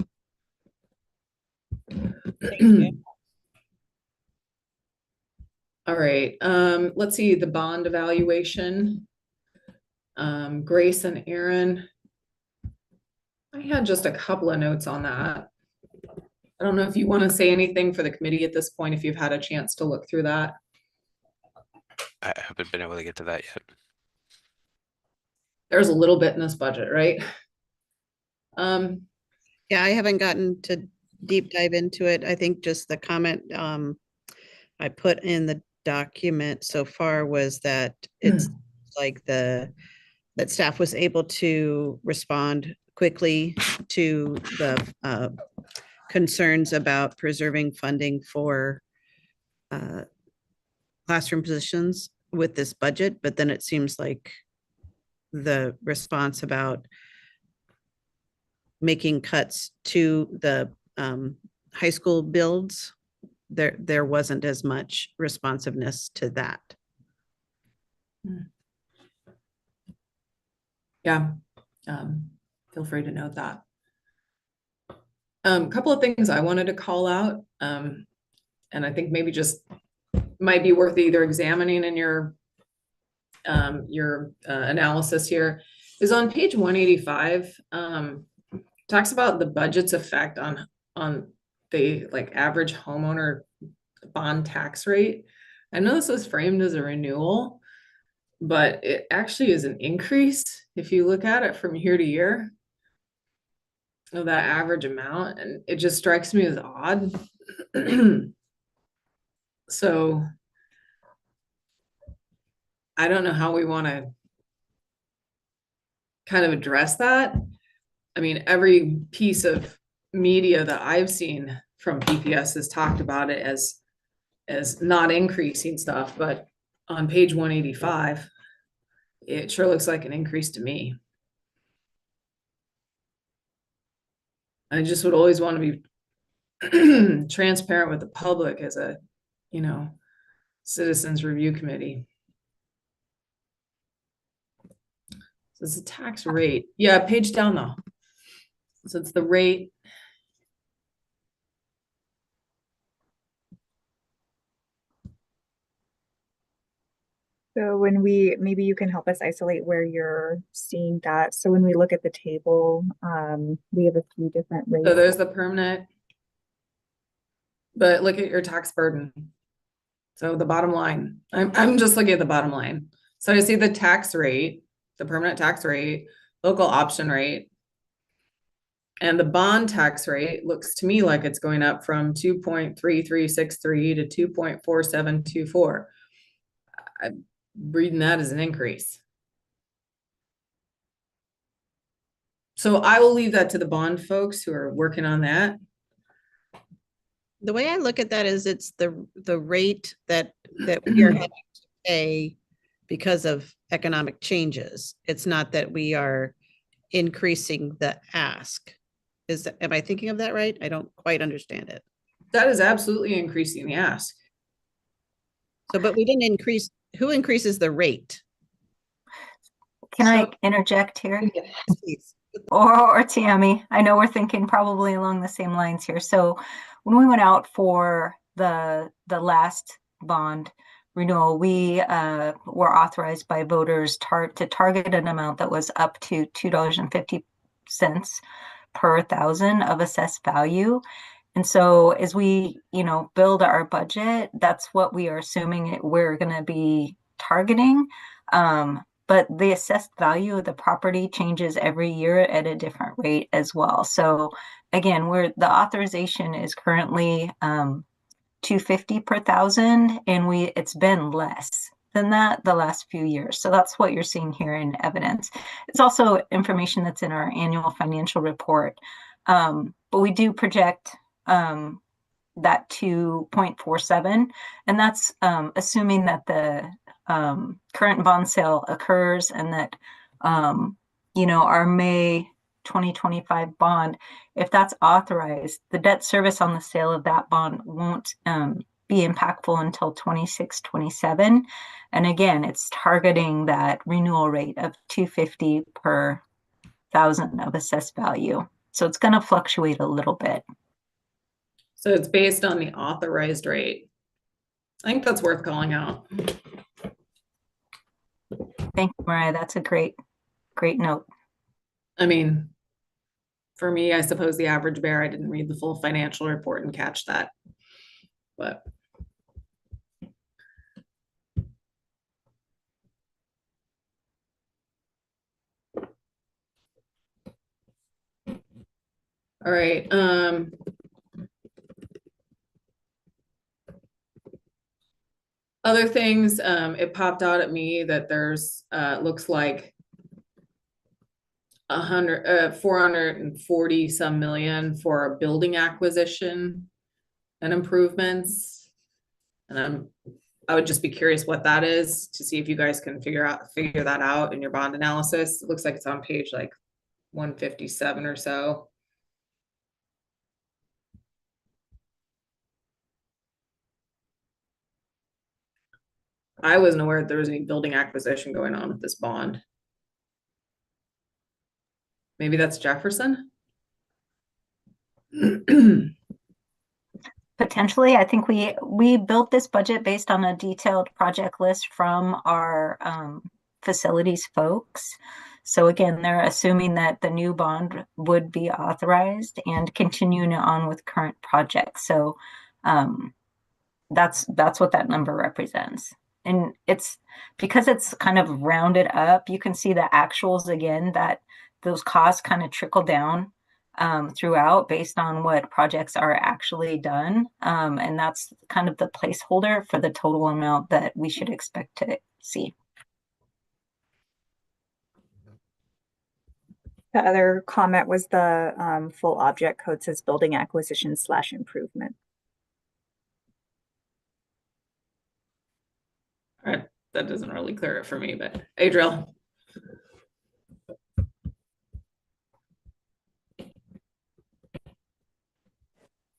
Thank you. All right, let's see the bond evaluation. Grace and Aaron, I had just a couple of notes on that. I don't know if you want to say anything for the committee at this point, if you've had a chance to look through that. I haven't been able to get to that yet. There's a little bit in this budget, right? Yeah, I haven't gotten to deep dive into it. I think just the comment I put in the document so far was that it's like that staff was able to respond quickly to the concerns about preserving funding for classroom positions with this budget, but then it seems like the response about making cuts to the high school builds, there wasn't as much responsiveness to that. Yeah, feel free to note that. A couple of things I wanted to call out, and I think maybe just might be worth either examining in your analysis here, is on page 185, talks about the budget's effect on the like average homeowner bond tax rate. I know this was framed as a renewal, but it actually is an increase if you look at it from year to year of that average amount, and it just strikes me as odd. So I don't know how we want to kind of address that. I mean, every piece of media that I've seen from PPS has talked about it as not increasing stuff, but on page 185, it sure looks like an increase to me. I just would always want to be transparent with the public as a, you know, citizens review committee. So it's a tax rate. Yeah, page down though. So it's the rate. So when maybe you can help us isolate where you're seeing that. So when we look at the table, we have a few different rates. So there's the permanent, but look at your tax burden. So the bottom line, I'm just looking at the bottom line. So I see the tax rate, the permanent tax rate, local option rate, and the bond tax rate looks to me like it's going up from 2.3363 to 2.4724. I'm reading that as an increase. So I will leave that to the bond folks who are working on that. The way I look at that is it's the rate that we are having to pay because of economic changes. It's not that we are increasing the ask. Am I thinking of that right? I don't quite understand it. That is absolutely increasing the ask. So, but we didn't increase, who increases the rate? Can I interject here? Please. Or Tammy, I know we're thinking probably along the same lines here. So when we went out for the last bond renewal, we were authorized by voters to target an amount that was up to $2.50 per thousand of assessed value. And so as we, build our budget, that's what we are assuming we're going to be targeting. But the assessed value of the property changes every year at a different rate as well. So again, the authorization is currently $2.50 per thousand, and it's been less than that the last few years. So that's what you're seeing here in evidence. It's also information that's in our annual financial report. But we do project that 2.47, and that's assuming that the current bond sale occurs and that our May 2025 bond, if that's authorized, the debt service on the sale of that bond won't be impactful until 26-27. And again, it's targeting that renewal rate of $2.50 per thousand of assessed value. So it's going to fluctuate a little bit. So it's based on the authorized rate. I think that's worth calling out. Thank you, Mariah. That's a great note. I mean, for me, I suppose the average bear, I didn't read the full financial report and catch that. But all right. Other things, it popped out at me that there's looks like 440 some million for building acquisition and improvements. And I would just be curious what that is to see if you guys can figure that out in your bond analysis. It looks like it's on page like 157 or so. I wasn't aware that there was any building acquisition going on with this bond. Maybe that's Jefferson. Potentially, I think we built this budget based on a detailed project list from our facilities folks. So again, they're assuming that the new bond would be authorized and continuing on with current projects. So that's what that number represents. And it's because it's kind of rounded up, you can see the actuals again, that those costs kind of trickle down throughout based on what projects are actually done. And that's kind of the placeholder for the total amount that we should expect to see. The other comment was the full object code says building acquisition / improvement. All right, that doesn't really clear it for me, but Adriel.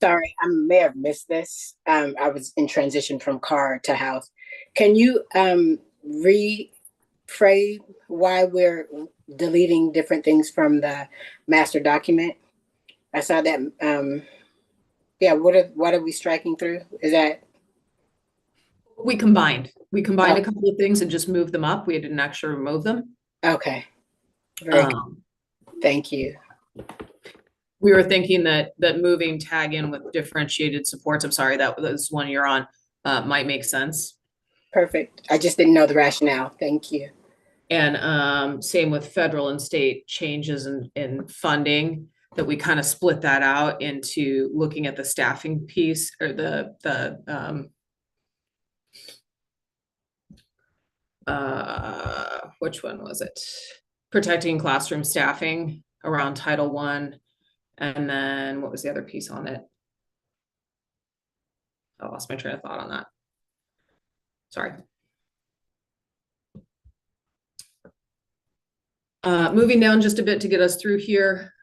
Sorry, I may have missed this. I was in transition from car to house. Can you rephrase why we're deleting different things from the master document? I saw that. Yeah, what are we striking through? Is that We combined a couple of things and just moved them up. We didn't actually remove them. okay? Very good. Thank you. We were thinking that moving tag in with differentiated supports, I'm sorry, that was one you're on, might make sense. Perfect. I just didn't know the rationale. Thank you. And same with federal and state changes in funding, that we kind of split that out into looking at the staffing piece, or which one was it? Protecting classroom staffing around Title I. And then what was the other piece on it? I lost my train of thought on that. Sorry. Moving down just a bit to get us through here.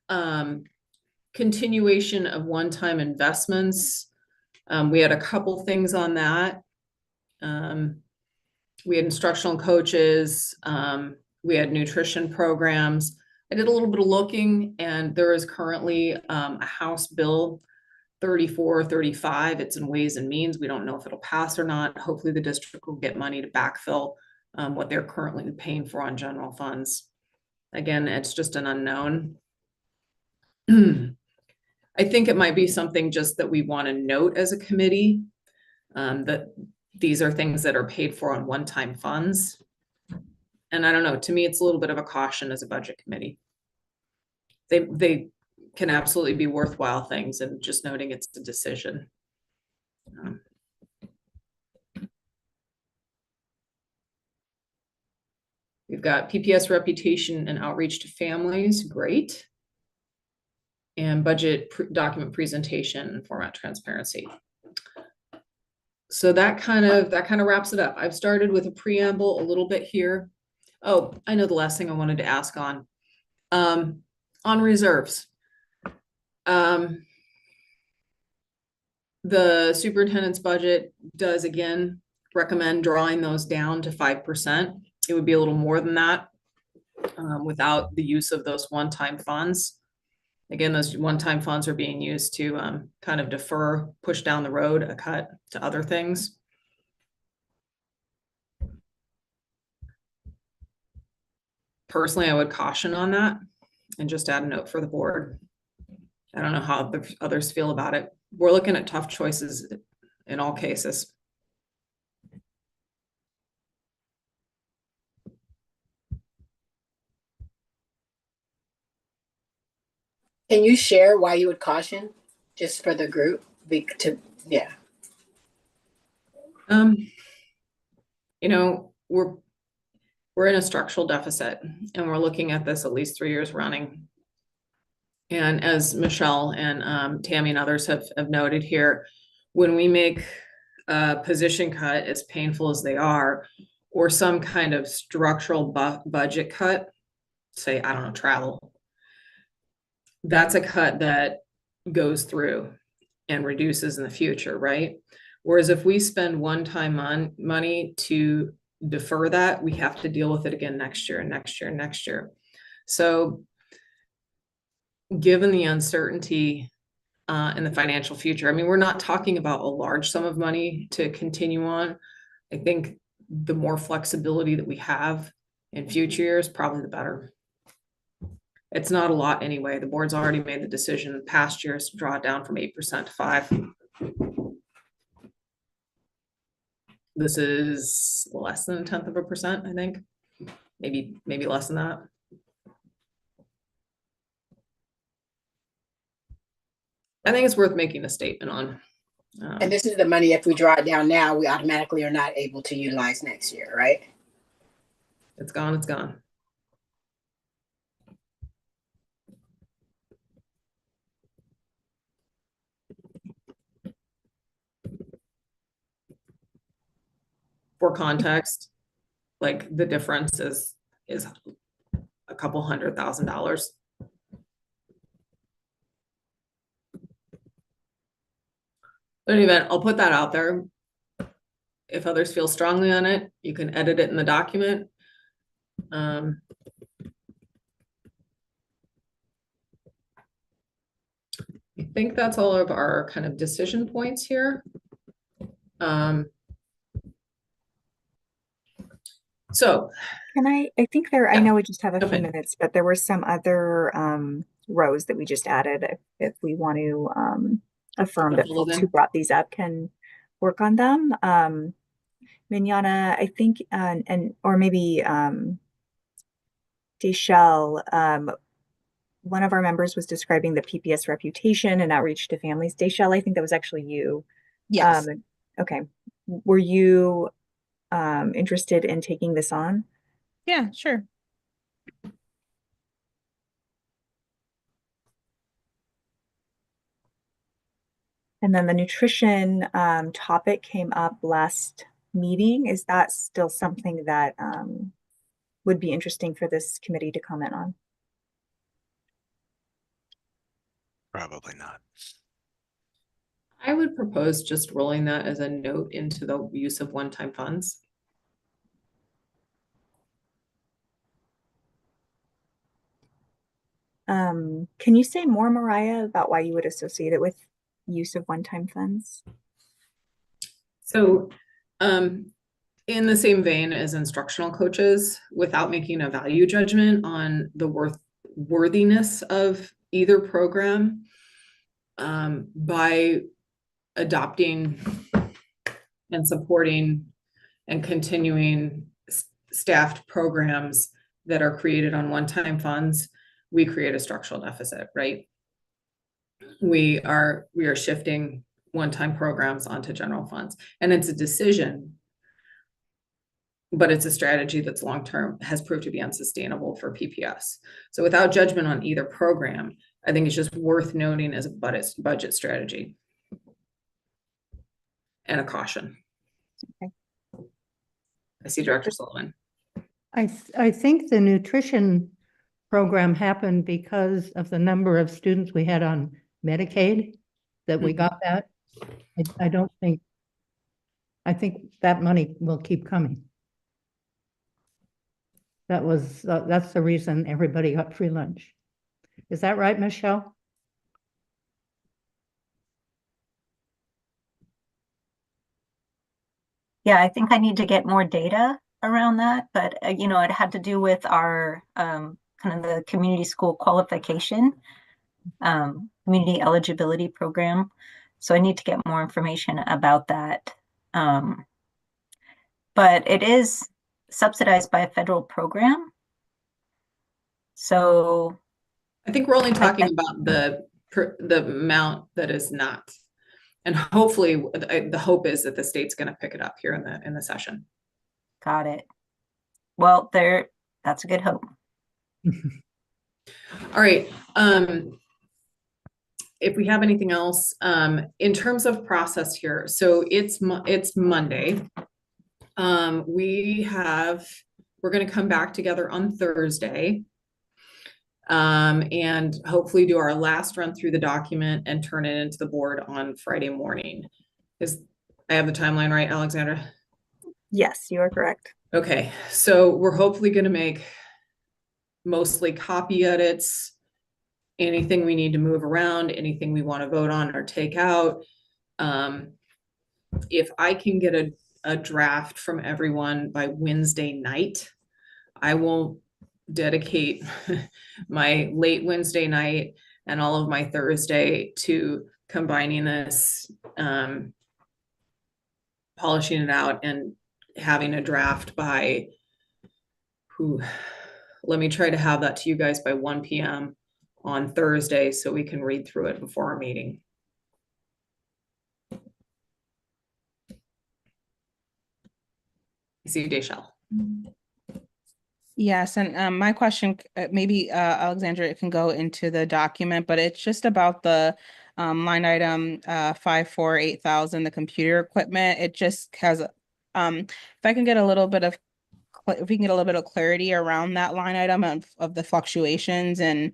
Continuation of one-time investments. We had a couple things on that. We had instructional coaches. We had nutrition programs. I did a little bit of looking, and there is currently a House Bill 3435. It's in Ways and Means. We don't know if it'll pass or not. Hopefully the district will get money to backfill what they're currently paying for on general funds. Again, it's just an unknown. I think it might be something just that we want to note as a committee, that these are things that are paid for on one-time funds. And I don't know, to me, it's a little bit of a caution as a budget committee. They can absolutely be worthwhile things, and just noting it's a decision. We've got PPS reputation and outreach to families, great. And budget document presentation and format transparency. So that kind of wraps it up. I've started with a preamble a little bit here. Oh, I know the last thing I wanted to ask on reserves. The superintendent's budget does again recommend drawing those down to 5%. It would be a little more than that without the use of those one-time funds. Again, those one-time funds are being used to kind of defer, push down the road a cut to other things. Personally, I would caution on that and just add a note for the board. I don't know how the others feel about it. We're looking at tough choices in all cases. Can you share why you would caution, just for the group? Yeah. You know, we're in a structural deficit, and we're looking at this at least 3 years running. And as Michelle and Tammy and others have noted here, when we make a position cut, as painful as they are, or some kind of structural budget cut, say, I don't know, travel, that's a cut that goes through and reduces in the future, right? Whereas if we spend one-time money to defer that, we have to deal with it again next year and next year and next year. So given the uncertainty in the financial future, I mean, we're not talking about a large sum of money to continue on. I think the more flexibility that we have in future years, probably the better. It's not a lot anyway. The board's already made the decision in past years to draw it down from 8% to 5%. This is less than 0.1%, I think. Maybe less than that. I think it's worth making a statement on. And this is the money, if we draw it down now, we automatically are not able to utilize next year, right? It's gone, it's gone. For context, like the difference is a couple $100,000. But in any event, I'll put that out there. If others feel strongly on it, you can edit it in the document. I think that's all of our kind of decision points here. So can I think there, yeah. I know we just have a few Okay. minutes, but there were some other rows that we just added. If we want to affirm that folks who brought these up can work on them. Mignana, I think, or maybe Deshelle, one of our members was describing the PPS reputation and outreach to families. Deshelle, I think that was actually you. Yes. Okay. Were you interested in taking this on? Yeah, sure. And then the nutrition topic came up last meeting. Is that still something that would be interesting for this committee to comment on? Probably not. I would propose just rolling that as a note into the use of one-time funds. Can you say more, Mariah, about why you would associate it with use of one-time funds? So, in the same vein as instructional coaches, without making a value judgment on the worthiness of either program, by adopting and supporting and continuing staffed programs that are created on one-time funds, we create a structural deficit, right? We are shifting one-time programs onto general funds, and it's a decision, but it's a strategy that's long-term, has proved to be unsustainable for PPS. So without judgment on either program, I think it's just worth noting as a budget strategy and a caution. Okay. I see Director Sullivan. I think the nutrition program happened because of the number of students we had on Medicaid that we got that. I think that money will keep coming. That's the reason everybody got free lunch. Is that right, Michelle? Yeah, I think I need to get more data around that, but you know, it had to do with our kind of the community school qualification, community eligibility program. So I need to get more information about that. But it is subsidized by a federal program. So I think we're only talking about the amount that is not. And hopefully the hope is that the state's going to pick it up here in the session. Got it. Well, that's a good hope. All right. If we have anything else, in terms of process here, so it's Monday. We're going to come back together on Thursday. and hopefully do our last run through the document and turn it into the board on Friday morning. I have the timeline right, Alexandra? Yes, you are correct. Okay, so we're hopefully going to make mostly copy edits, anything we need to move around, anything we want to vote on or take out. If I can get a draft from everyone by Wednesday night, I will dedicate my late Wednesday night and all of my Thursday to combining this, polishing it out and having a draft by let me try to have that to you guys by 1 p.m. on Thursday so we can read through it before our meeting. I see Deshelle. Yes, and my question, maybe Alexandra, it can go into the document, but it's just about the line item 548,000, the computer equipment. It just has, if I can get a little bit of, if we can get a little bit of clarity around that line item of the fluctuations, and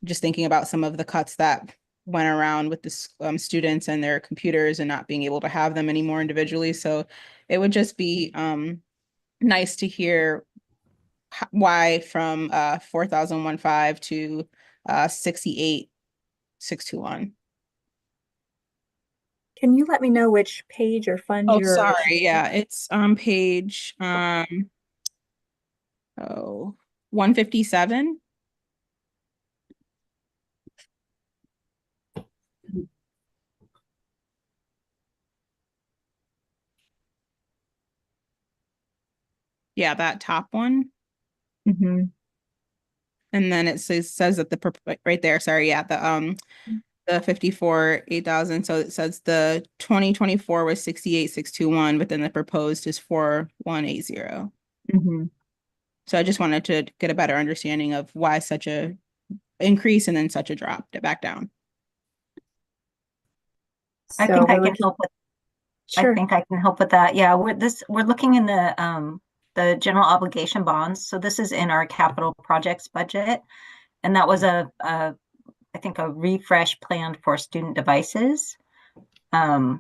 just thinking about some of the cuts that went around with the students and their computers and not being able to have them anymore individually. So it would just be nice to hear why from 4,115 to 68,621. Can you let me know which page or fund Oh, you're? sorry. Yeah, it's on page 157. Yeah, that top one. Mhm. And then it says that right there, sorry, yeah, the 54, 8,000. So it says the 2024 was 68,621, but then the proposed is 4,180. Mhm. So I just wanted to get a better understanding of why such a increase and then such a drop back down. I So think I we're can help with, I sure. think I can help with that. Yeah, we're looking in the general obligation bonds. So this is in our capital projects budget. And that was I think a refresh planned for student devices that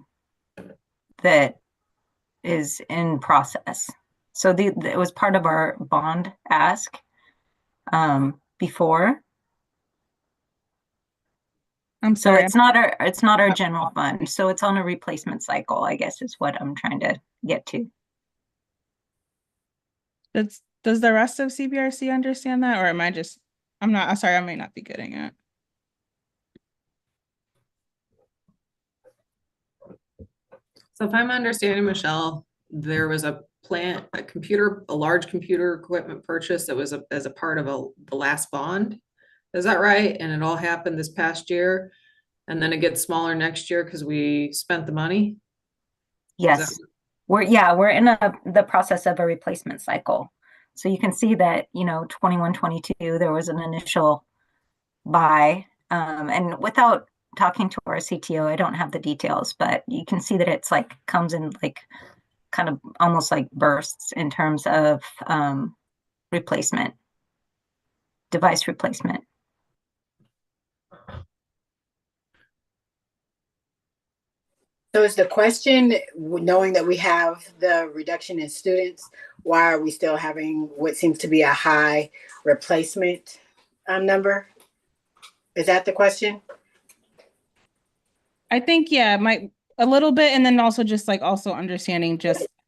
is in process. So it was part of our bond ask before. I'm So sorry. it's not our general fund. So it's on a replacement cycle, I guess is what I'm trying to get to. Does the rest of CBRC understand that, or am I just, I'm sorry, I may not be getting it. So if I'm understanding, Michelle, there was a large computer equipment purchase that was as a part of the last bond. Is that right? And it all happened this past year, and then it gets smaller next year because we spent the money? Yes. We're in the process of a replacement cycle. So you can see that, 21, 22, there was an initial buy. And without talking to our CTO, I don't have the details, but you can see that it's like comes in like kind of almost like bursts in terms of device replacement. So is the question, knowing that we have the reduction in students, why are we still having what seems to be a high replacement number? Is that the question? I think, yeah, a little bit. And then also just like also understanding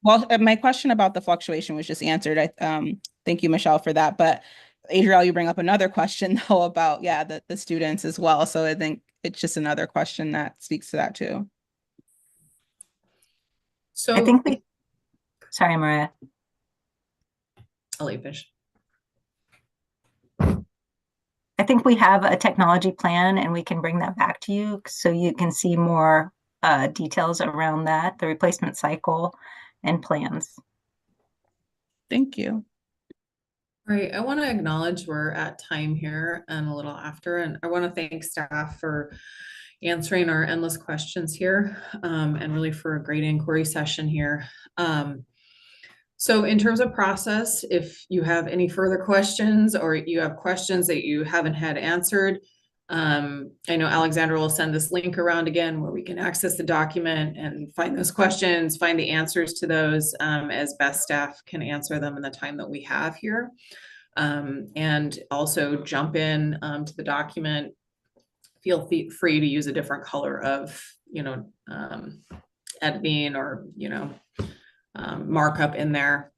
my question about the fluctuation was just answered. Thank you, Michelle, for that. But Adriel, you bring up another question though about, the students as well. So I think it's just another question that speaks to that too. So I think sorry, Maria. I'll let you finish. I think we have a technology plan and we can bring that back to you so you can see more details around that, the replacement cycle and plans. Thank you. All right, I want to acknowledge we're at time here and a little after, and I want to thank staff for answering our endless questions here, and really for a great inquiry session here. So in terms of process, if you have any further questions or you have questions that you haven't had answered, I know Alexandra will send this link around again where we can access the document and find those questions, find the answers to those as best staff can answer them in the time that we have here. And also jump in to the document. Feel free to use a different color of, editing or, markup in there.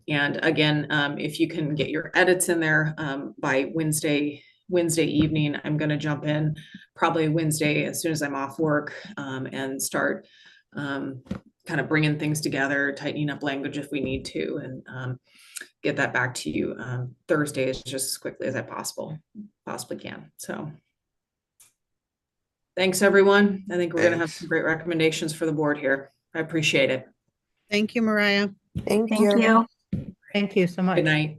And again, if you can get your edits in there by Wednesday evening, I'm going to jump in probably Wednesday as soon as I'm off work and start kind of bringing things together, tightening up language if we need to, and get that back to you Thursday just as quickly as I possibly can. So thanks, everyone. I think we're going to have some great recommendations for the board here. I appreciate it. Thank you, Mariah. Thank Thank you. you. Thank you so much. Good night.